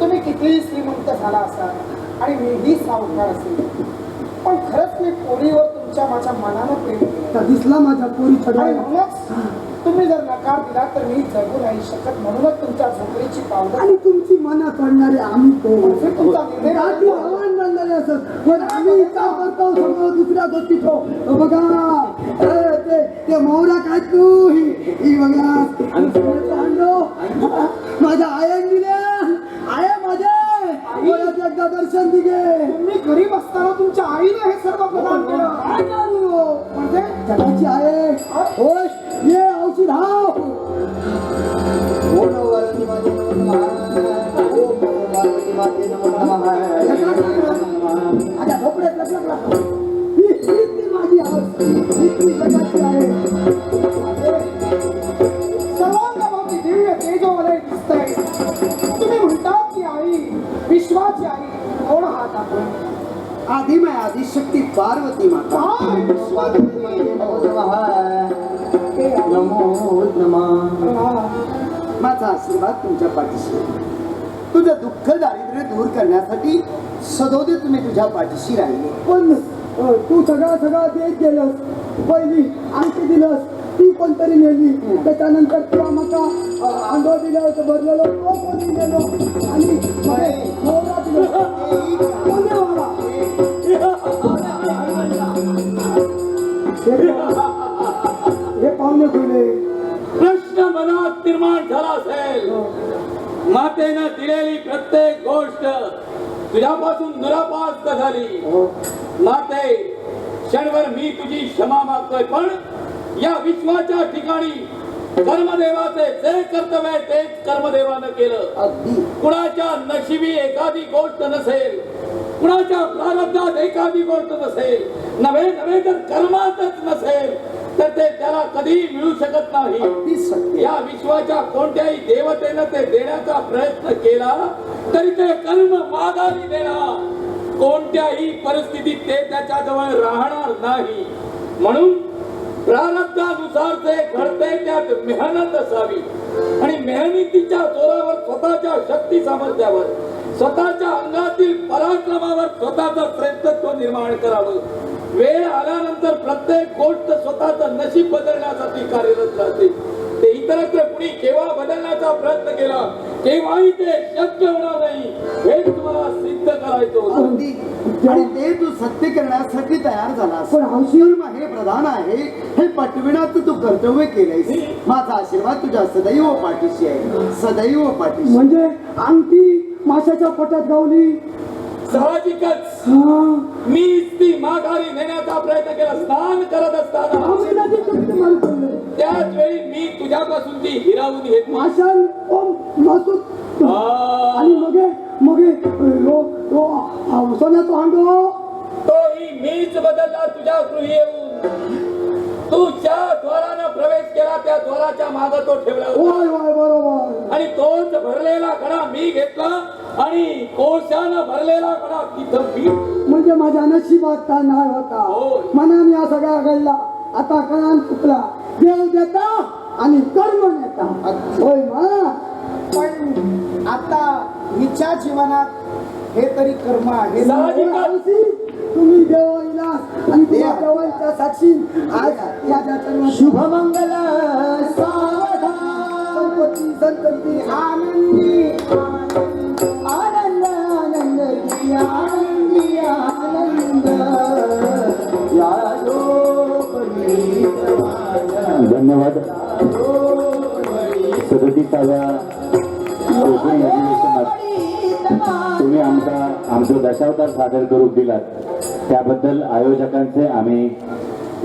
तुम्ही कितीही श्रीमंत झाला असाल आणि मीही सावकार असेल पण खरंच मी पोरीवर तुमच्या माझ्या मनानं प्रेम केलं तर दिसला माझ्या पोरी आणि चढवायला म्हणूनच तुम्ही जर नकार दिला तर मी जगू नाही शकत म्हणूनच तुमच्या झोपडीची पावलं आणि तुमची मनं पडणारे आम्ही कोण म्हणजे तुमचा निर्णय जाती आव्हान बनलेले असत पण आम्ही विचार करतो सगळं दुसऱ्या गोष्टीचो बघा ते मोहरा काय तू ही बघा माझ्या आयन दिले आया माझे परत एकदा दर्शन दिगे तुम्ही गरीब असताना तुमच्या आईने हे सर्व प्रदान केलं काय करू? म्हणजे जगाची आहे होय ये औषध हाव आता झोपड्यात लागला ही माझी आवाज ही जगाची आहे सर्वांगाभोवती दिव्य तेजोमय दिसतंय तुम्ही म्हणतात की आई विश्वाची आई कोण आहात आपण आदि मैं आदिशक्ती पार्वती माता काय? नमो नमः माझा आशीर्वाद तुमच्या पाठीशी आहे. तुझं दुःख दारिद्र्य दूर करण्यासाठी सदोदे तुम्ही तुझ्या पाठीशी राहिले. पण तू सगळा देत गेलंस पहिली आणखी दिलंस ती कोणतरी नेली त्याच्यानंतर तुला मका आंधळ दिलं होतं भरलेलं तो कोणी नेलो आणि मोहरा दिलं कोणी मोहरा? हे पाहुणे खुले प्रश्न मनात निर्माण झाला असेल मातेनं दिलेली प्रत्येक गोष्ट तुझ्यापासून निरापास्त झाली माते क्षणभर मी तुझी क्षमा मागतोय, पण या विश्वाच्या ठिकाणी कर्मदेवाचे जे कर्तव्य आहे तेच कर्मदेवानं केलं. अगदी कुणाच्या नशिबी एखादी गोष्ट नसेल, कुणाच्या प्रारब्धात एखादी गोष्ट नसेल, नव्हे तर कर्मातच नसेल तर ते त्याला कधी मिळू शकत नाही. अगदी सत्य. या विश्वाच्या कोणत्याही देवतेनं ते देण्याचा प्रयत्न केला तरी ते कर्म माघारी देणार. कोणत्याही परिस्थितीत ते त्याच्याजवळ राहणार नाही. म्हणून प्रारब्धानुसार जे घडते त्यात मेहनत असावी आणि मेहनतीच्या जोरावर स्वतःच्या शक्ती सामर्थ्यावर, स्वतःच्या अंगातील पराक्रमावर स्वतःचं श्रेष्ठत्व निर्माण करावं. वेळ आल्यानंतर प्रत्येक गोष्ट स्वतःचं नशीब बदलण्यासाठी कार्यरत राहते. ते इतरत्र कुणी केव्हा बदलण्याचा प्रयत्न केला केव्हाही ते शक्य होणार नाही. हे तुम्हाला सिद्ध करायचं होतं. अगदी. आणि ते तू सत्य करण्यासाठी तयार झालास. पण धर्म हे प्रधान आहे हे पटविण्याचं तू कर्तव्य केलंयस. माझा आशीर्वाद तुझ्या सदैव पाठीशी आहे, सदैव पाठीशी. म्हणजे अंगठी माशाच्या पोटात गावली. साहजिकच हा. मीच ती माघारी नेण्याचा प्रयत्न केला. स्नान करत असताना आम्ही नदीत किती माल पडले. त्याच वेळी मी तुझ्यापासून ती हिरावून घेतली. माशान ओम मासूत आणि मगे सोन्याचा हांडो तोही मीच बदलला तुझ्या गृही येऊन. तू ज्या द्वारानं प्रवेश केला त्या द्वाराच्या माग तो ठेवला होता. होय होय बरोबर. आणि तोच भरलेला घडा मी घेतला आणि कोळशानं भरलेला घडा तिथं मी. म्हणजे माझ्या नशिबात काय नाही होता. होय. मनाने या सगळ्या घडला. आता कळान चुकला. देव देता आणि कर्म नेता. होय मा. पण आता हिच्या जीवनात हे तरी कर्म आहे. साहजिकच तुम्ही देवाईलास आणि तुझ्या देवांच्या साक्षी आज या जन्मात शुभमंगल सावधान. संपत्ती संतती आनंदी आनंद आनंद की आनंदी आनंद या धन्यवाद. 37व्या कोकणी अधिवेशनात तुम्ही आमचं दशावतार सादर करून दिलात त्याबद्दल आयोजकांचे आम्ही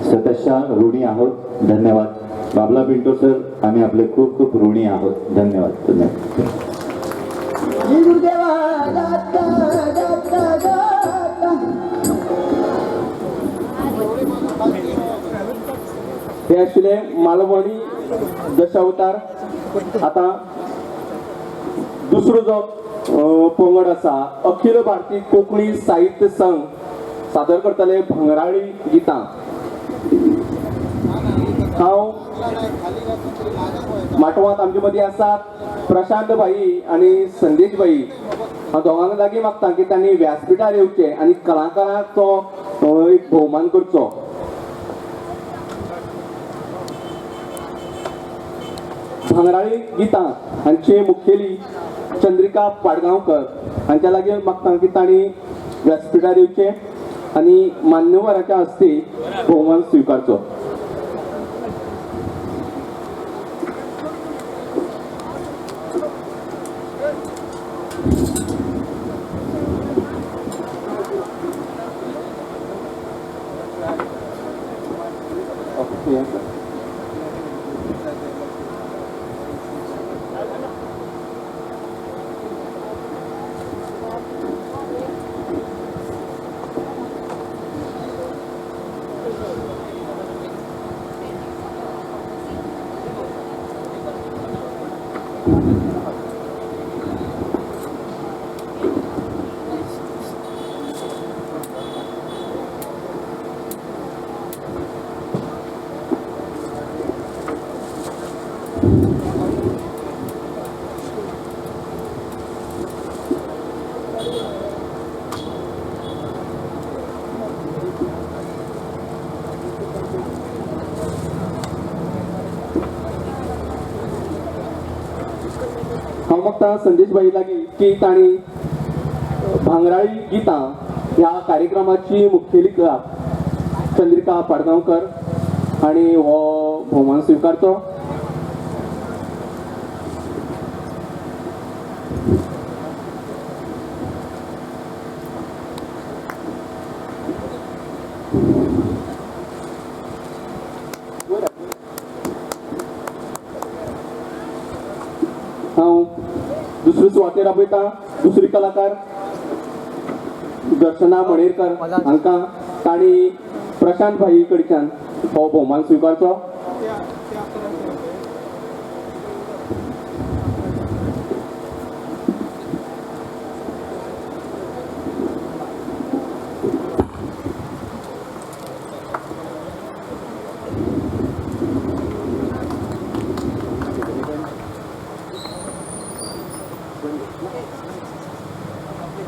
सततच्या ऋणी आहोत. धन्यवाद. बाबला पिंटो सर, आम्ही आपले खूप खूप ऋणी आहोत. धन्यवाद. धन्यवाद. गुरुदेवा दाता दाता दाता. हे आशिल्ले मालवणी दशावतार. आता दुसरो जो पंगड आसा अखिल भारतीय कोंकणी साहित्य संघ सादर करतले भंगराळी गितां. हांव माटवांत आमचे मदीं आसात प्रशांत भाई आणि संदेश भाई. हांव दोगांक लागीं मागता की तांणी व्यासपीठार येवचे आनी कलाकारांचो एक भोवमान करचो. भंगराळी गितां हांचे मुखेली चंद्रिका पाडगांवकर हांच्या लागीं मागता की तांणी व्यासपीठार येवचे आनी मान्यवराच्या हस्ते भोवमान स्विकारचो. हांव मागता संदेश भाई लागीं की तांणी भांगराळी गितां ह्या कार्यक्रमाची मुखेली चंद्रिका पाडगांवकर हांणी हो भोवमान स्विकारचो. सुवातेर राबयता दुसरी कलाकार दर्शना मणेरकर हांकां ताणी प्रशांत भाई कडच्यान हो भोवमान स्विकारचो.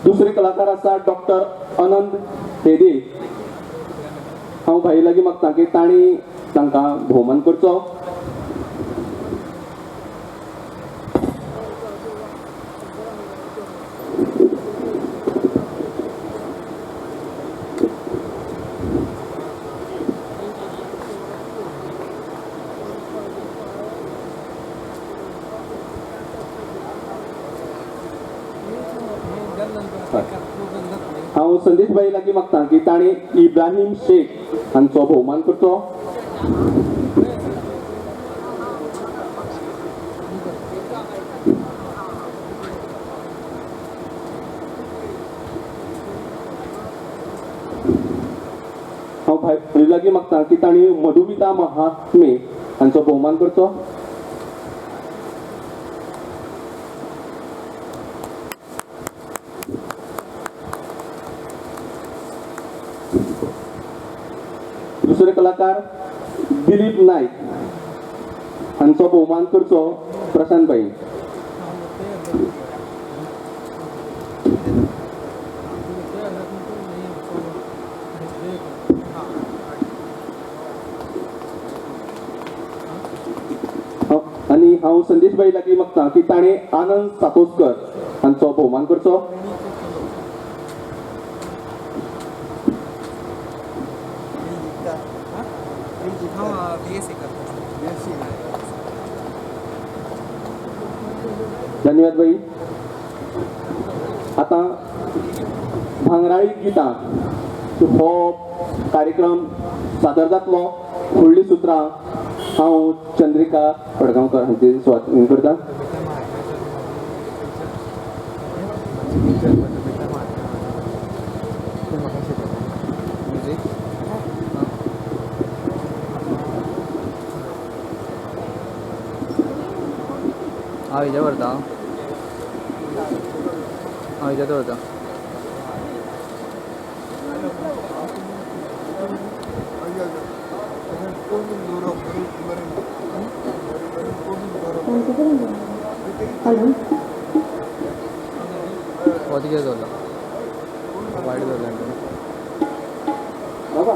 दुसरे कलाकार आसा डॉक्टर अनंत हेदे. हांव भाई लागीं मागता की ताणी तांकां भोवमान करचो. हांव संदेश भाई लागीं मागता की ताणी इब्राहिम शेख हांचो भोवमान करचो. हांव भाई लागीं मागता की ताणी मधुमिता महात्मे हांचो भोवमान करचो. दुसरे कलाकार दिलीप नाईक हांचो भोवमान करचो प्रशांत भाई. आणि हांव संदेश भाई लागीं मागता की ताणे आनंद सातोस्कर हांचो भोवमान करचो. धन्यवाद भाई. आता भांगराळी गितां हो कार्यक्रम सादर जातलो. फुडली सुत्रां हांव चंद्रिका पडगांवकर हांची सुवात करता. हांव हेजे व्हरता हेजेच व्हरता. हो तिगे दवरला वायट दवरला बाबा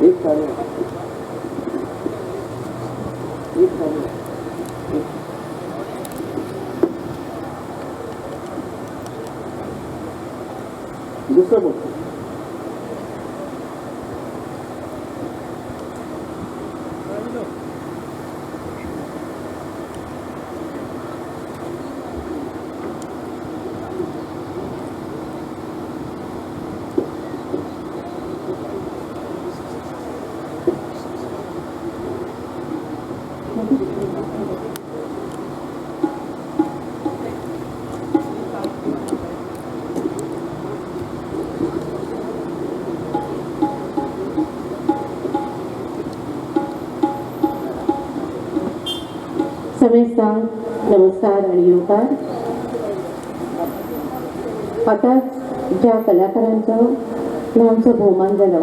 एक साल दुसरं बोल. सगळ्यांना नमस्कार आणि येवकार. आतांच ज्या कलाकारांचो ल्हानसो भोवमान जालो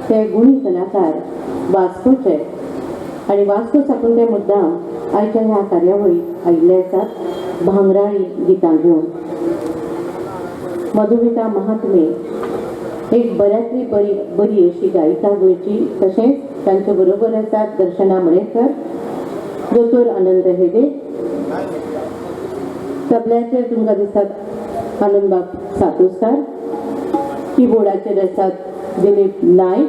ते गुणी कलाकार वास्कोचे आणि वास्को साकून ते मुद्दाम आयच्या ह्या कार्यावळीक आयिल्ले आसात भांगराळी गितां घेवन. मधुमिता महात्मे एक बऱ्यांतली बरी अशी गायिका गोंयची. तशेंच तांचे बरोबर आसात दर्शना मणेरकर, दोतोर आनंद हेदे, तबल्याचेर तुमकां दिसतात आनंदबाब सातोस्कार, किबोर्डाचेर आसात दिलीप नायक,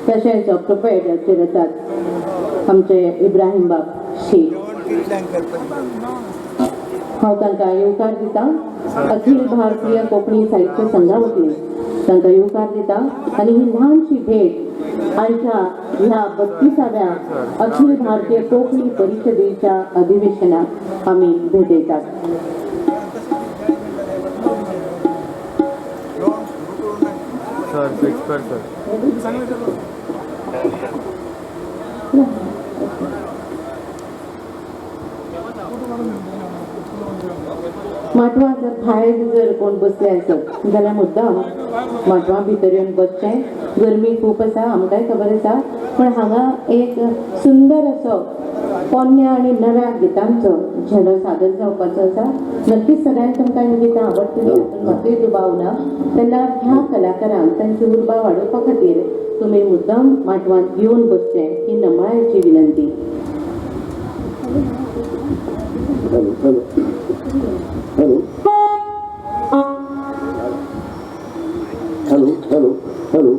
तशेंच ऑक्टोपॅडाचेर आसात आमचे इब्राहिम बाब शेख. हांव तांकां येवकार दितां. अखिल भारतीय कोकणी साहित्य संघावतीन तांकां येवकार दिता आनी ही ल्हानशी भेट आयच्या ह्या 32व्या अखिल भारतीय कोंकणी परिशदेच्या अधिवेशनाक आमी भेटयतात. सर फिक्स कर सर. माटवा जर भायर जर कोण बसले आसत जाल्यार मुद्दाम माटवा भितर येवन बसचें. गरमी खूब आसा आमकांय खबर आसा, पण हांगा एक सुंदर असो पोन्न्या आनी नव्या गितांचो झेलो सादर जावपाचो आसा. नक्कीच सगळ्यांक तुमकां ही गितां आवडटलीं हातून मातूय दुबाव ना. तेन्ना ह्या कलाकारांक तांची उर्बा वाडोवपा खातीर तुमी मुद्दाम माटवांत येवन बसचें ही नमळायेची विनंती. Hello hello hello hello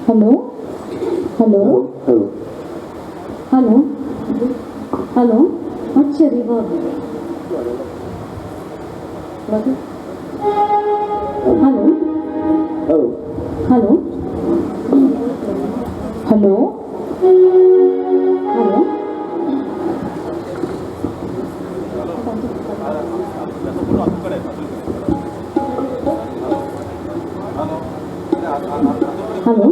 hello hello hello hello hello अच्छा रे बाबा hello hello hello hello hello hello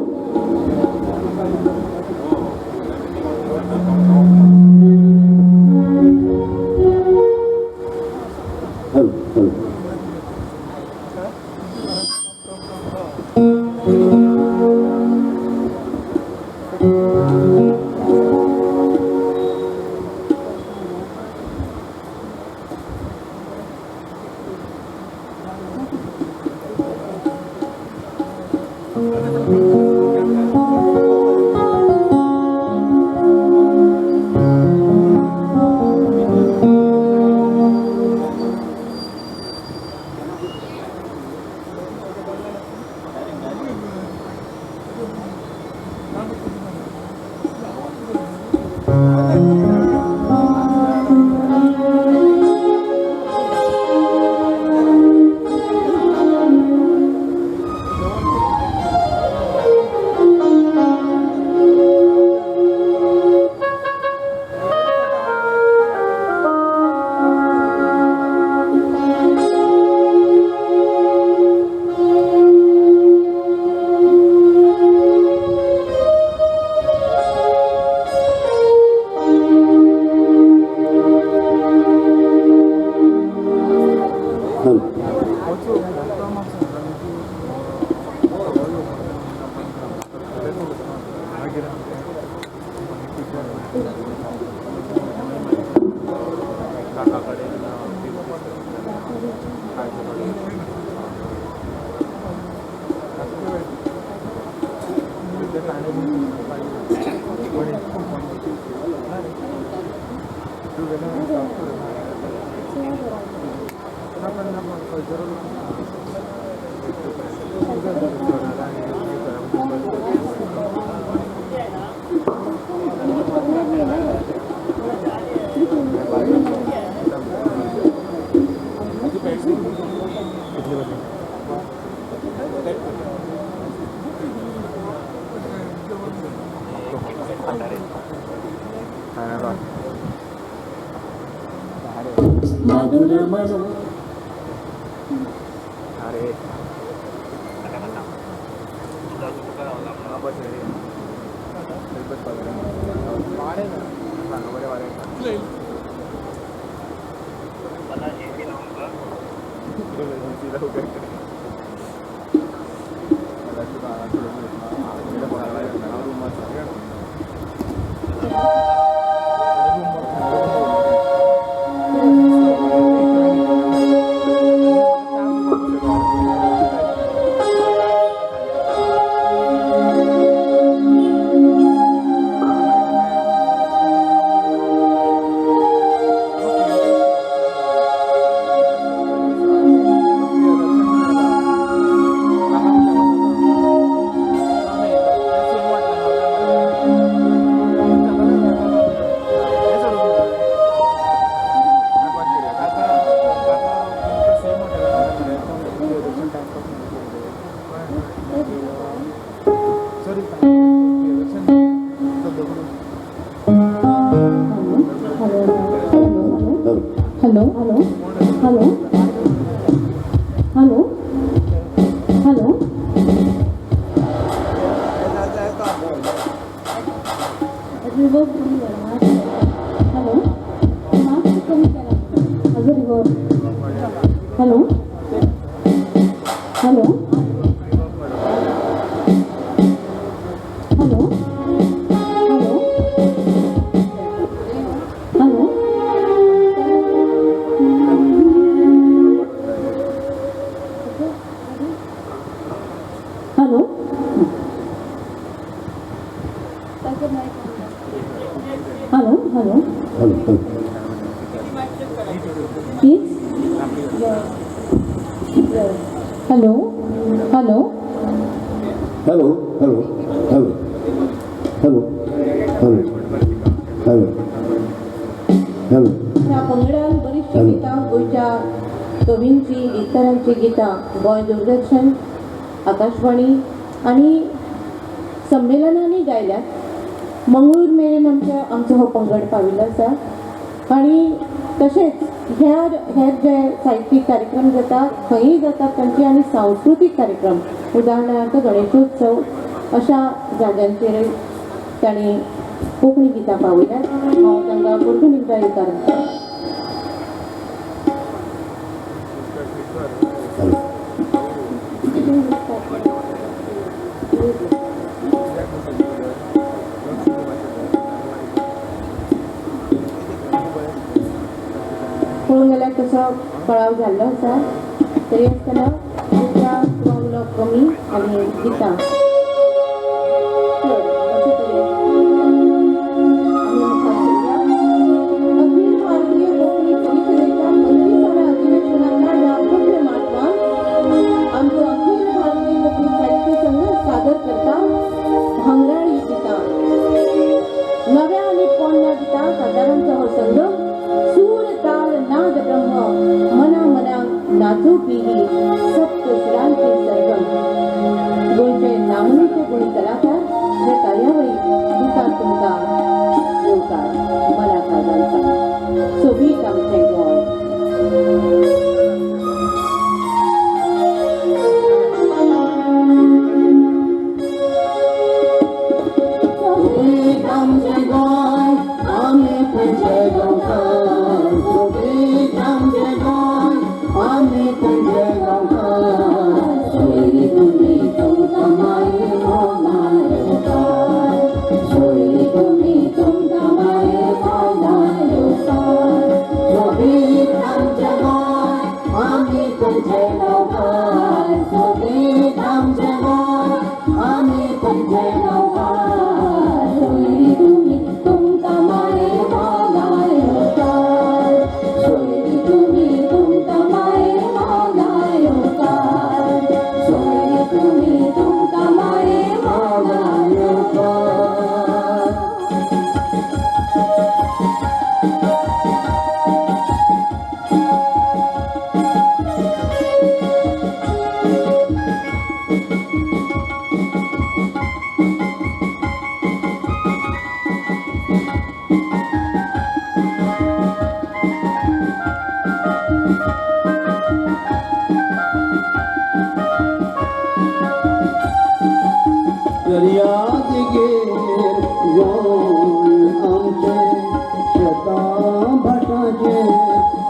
hello hello mask कमी करा अजून reverse hello hello hello hello hello hello hello hello please hello hello hello hello hello hello hello hello hello ह्या पंगडान बरीचशी गितां गोंयच्या कवींची गितारांची गितां गोंय दूरदर्शन आकाशवाणी आनी संमेलनांनी गायल्यात मंगळूर मेरेन आमचो हो पंगड पाविल्लो आसा आनी तशेंच हेर जे साहित्यीक कार्यक्रम जातात खंयी जातात तांचे आनी सांस्कृतीक कार्यक्रम उदाहरणार्थ गणेशोत्सव अशा जाग्यांचेर तांणी कोंकणी गितां पावयल्यात हांव तांकां परतून एकदां येवकार दिता पळोवंक गेल्यार तसो कळाव जाल्लो आसा तरी आसतना दुसरा वांगलो कमी आनी गितां चड अशे तरेन आमी मुखार सरया. अखिल भारतीय कोंकणी परिशदेच्या 35व्या अधिवेशनाच्या ह्या भव्य माटवांत आमचो अखिल भारतीय कोंकणी साहित्य संघ सादर करता भांगराळी गितां. नव्या आनी पोरण्या गितां सादारांचो हो संघ सूर ताल नाद ब्रह्म मना मनाक नाचोवपी ही सप्त सुरांची सरगम. गोंयचे नामनेचे गुणी कलाकार हे कार्यावळीक दितात तुमकां येवकार मना काळजांचा. सोबीत आमचें गोंय. सोबीत आमचें गोंय आमी तुझे गोंयकार. सोबीत आमचें गोंय आमी तुझे गोंयकार. सोयरी तुमी तुमकां माये मोगान येवकार. सोयरी तुमी तुमकां माये मोगान येवकार. सोबीत आमचें गोंय आमी तुझे गोंयकार. सोबीत आमचें गोंय आमी तुझे गोंयकार. सोयरी तुमी तुमकां माये मोगान येवकार. सोयरी तुमी तुमकां माये मोगान येवकार. सोयरी तुमी तुमकां माये मोगान येवकार. दर्या देगेर गोंय आमचें शेतां भाटांचे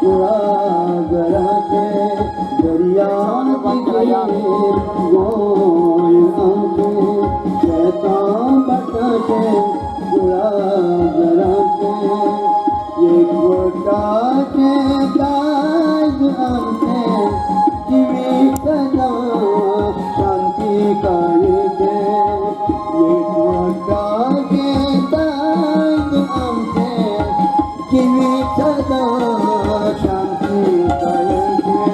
कुळागराचें. दर्या देगेर गोंय आमचें शेतां भाटांचें कुळागराचें. एकवटाचें दायज आमचें जिवीत सदां शांती काळीचें. एकवटाचें दायज आमचें जिवीत सदां शांती काळीचें.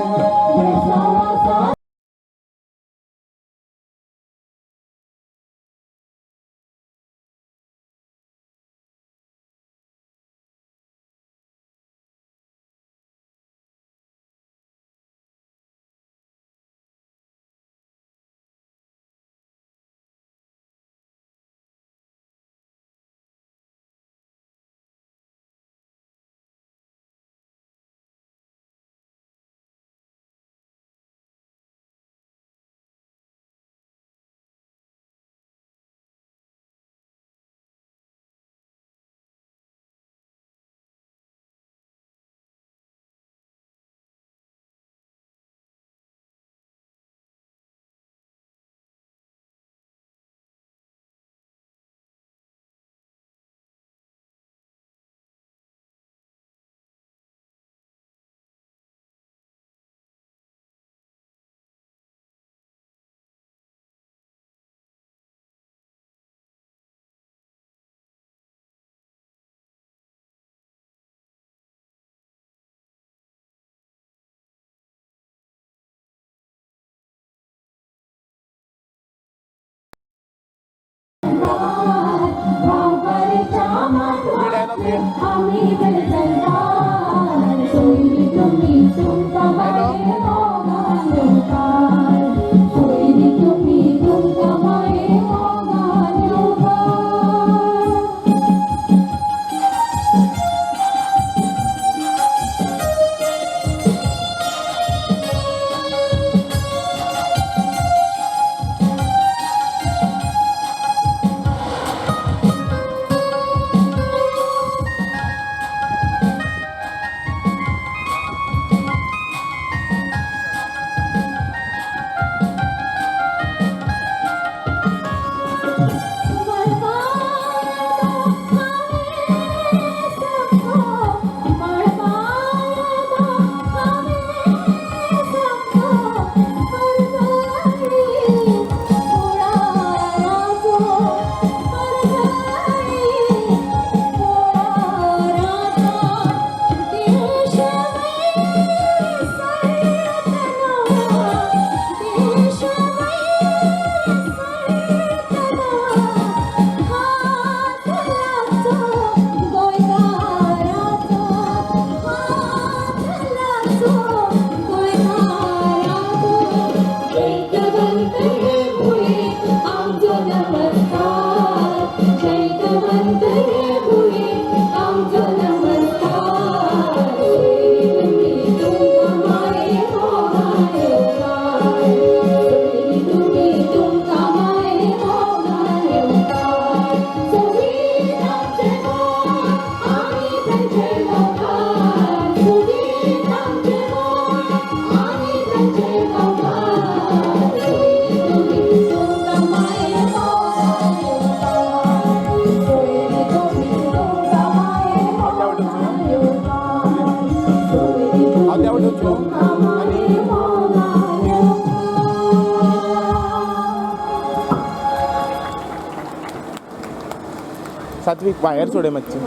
सात्विक बाहेर सोडे मच्छी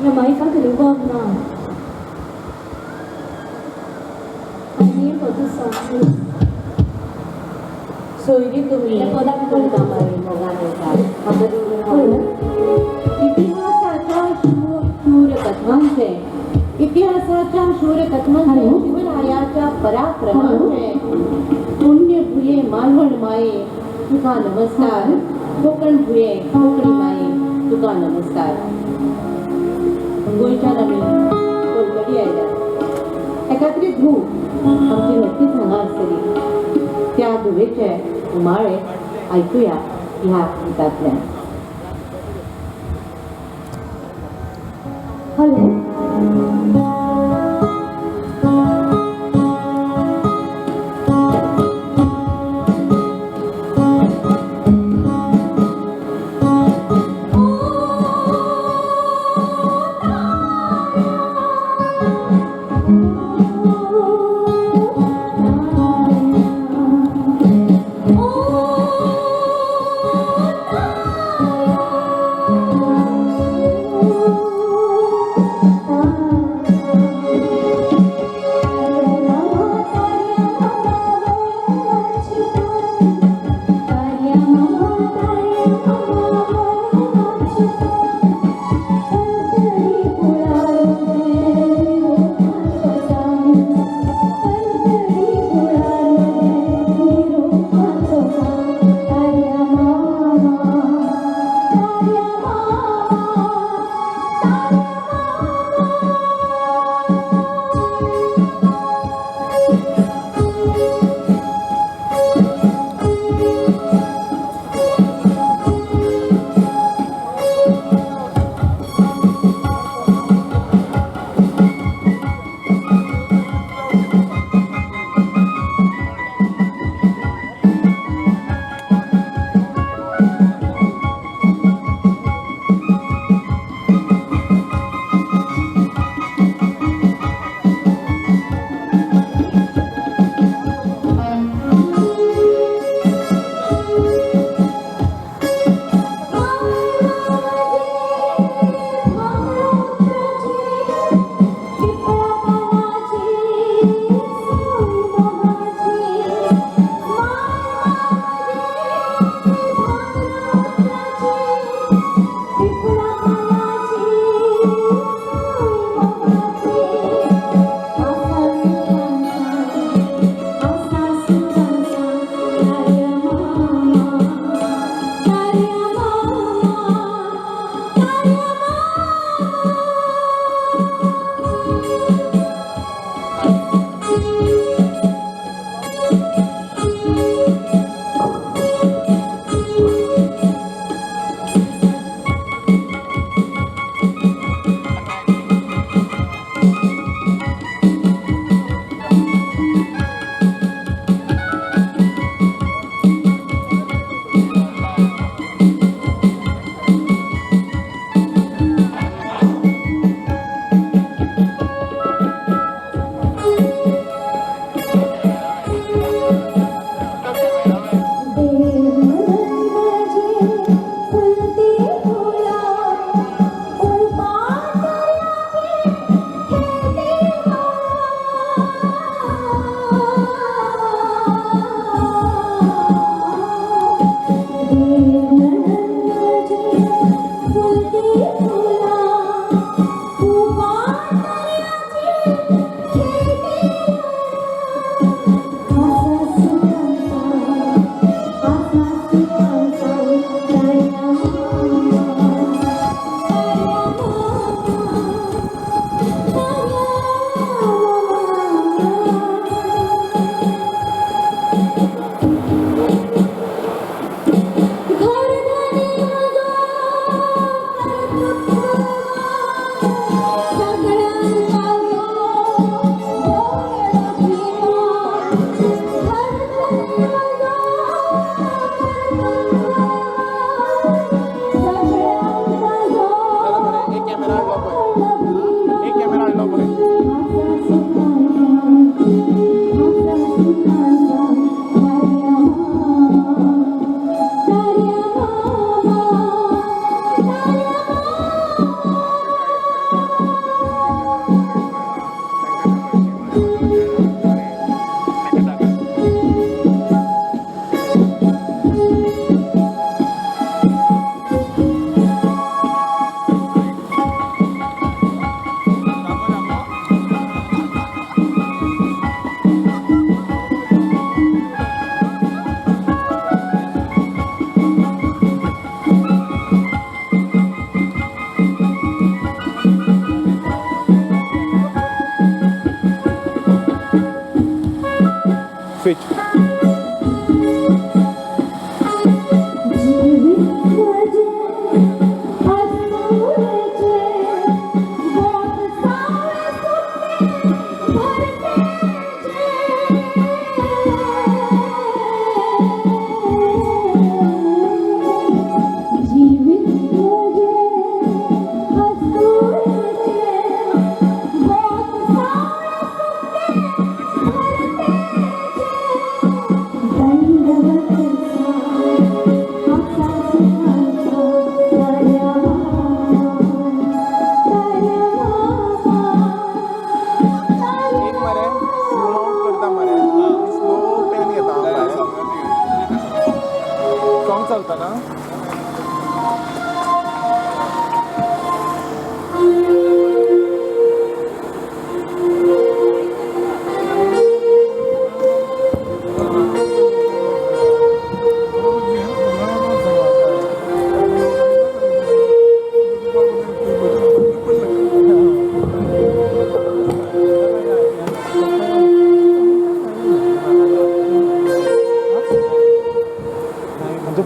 माईका करूबा ना आणि पदसा सोयरी तुम्ही इतिहासाच्या शूर कथांचे शिवरायाच्या पराक्रमाचे पुण्य भुये मालवण माये तुका नमस्कार कोकण भुये कोकणी माये तुका नमस्कार गोंयच्या आमी कोलकडी आयल्या एकात्री धूव आमची नक्कीच हांगा आसतली त्या धुवेचे उमाळे ऐकूया ह्या गीतांतल्यान हॅलो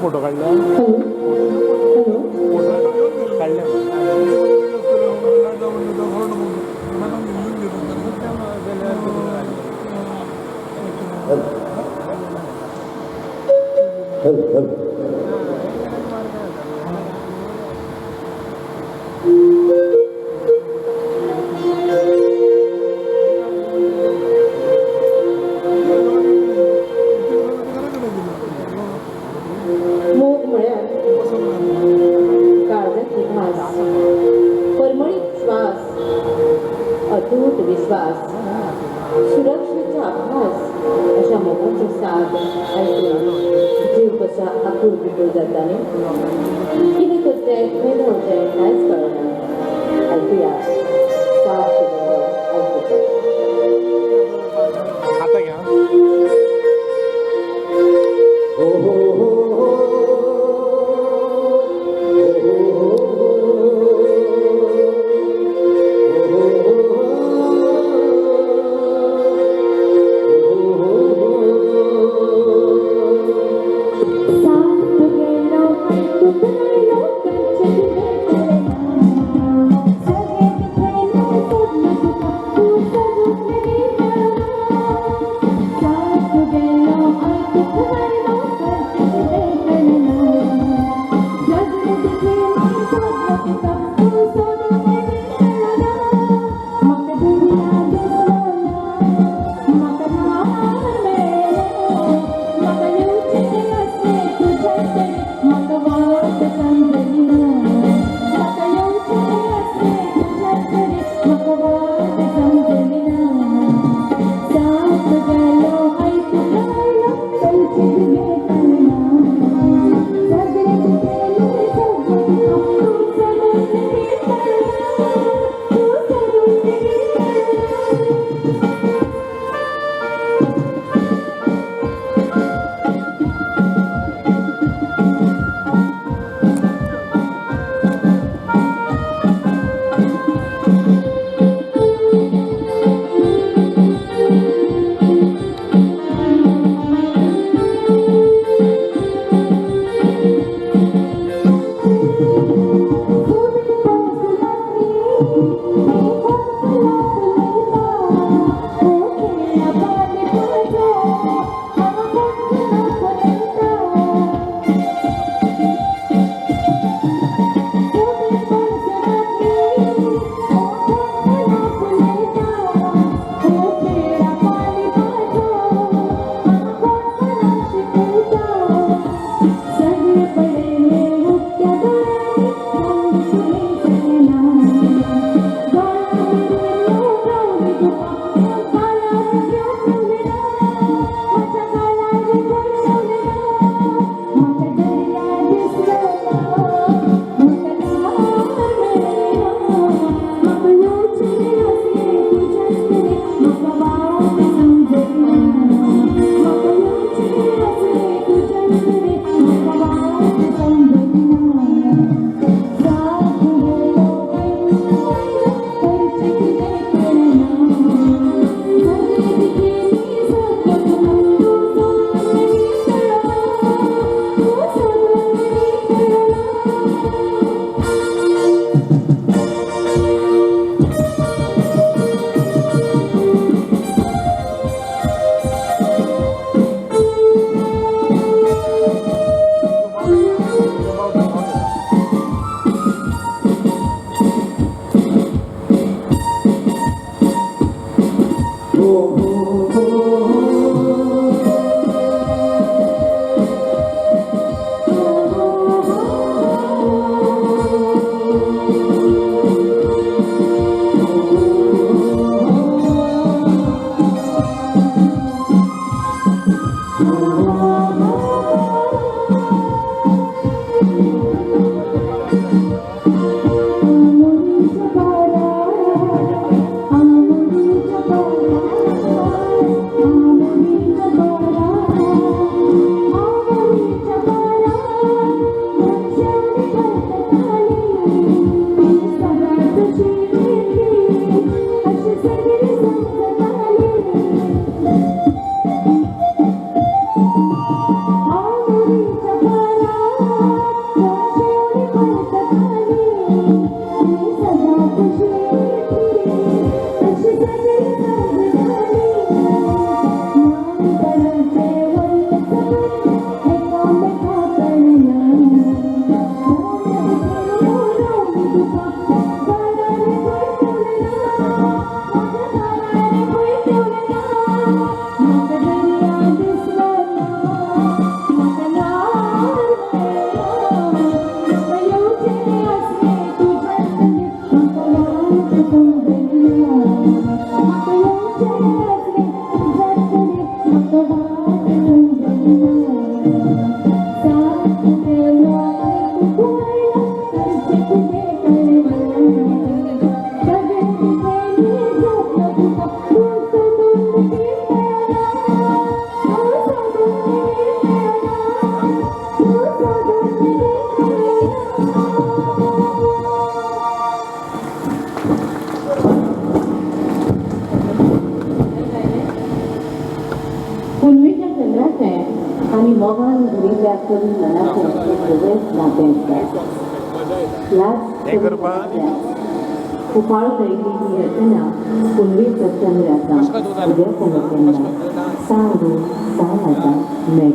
फोटो काढला अतूट विश्वास सुरक्षेचा अभ्यास अशा मोबाईलचे साथ ऐकून जीव कसा आखून पिटून जाताने किती करते भेद होते काहीच कळणार ऐकूया साथ ऐकूया आता घ्या पूर्वीच्या चंद्राचे आणि मोगन घडीच्या करून मनाचे सगळेच नाते असतात याच उपाळ ही रचना पूर्वीच्या चंद्राचा उदय सांगू 6,000 मेघ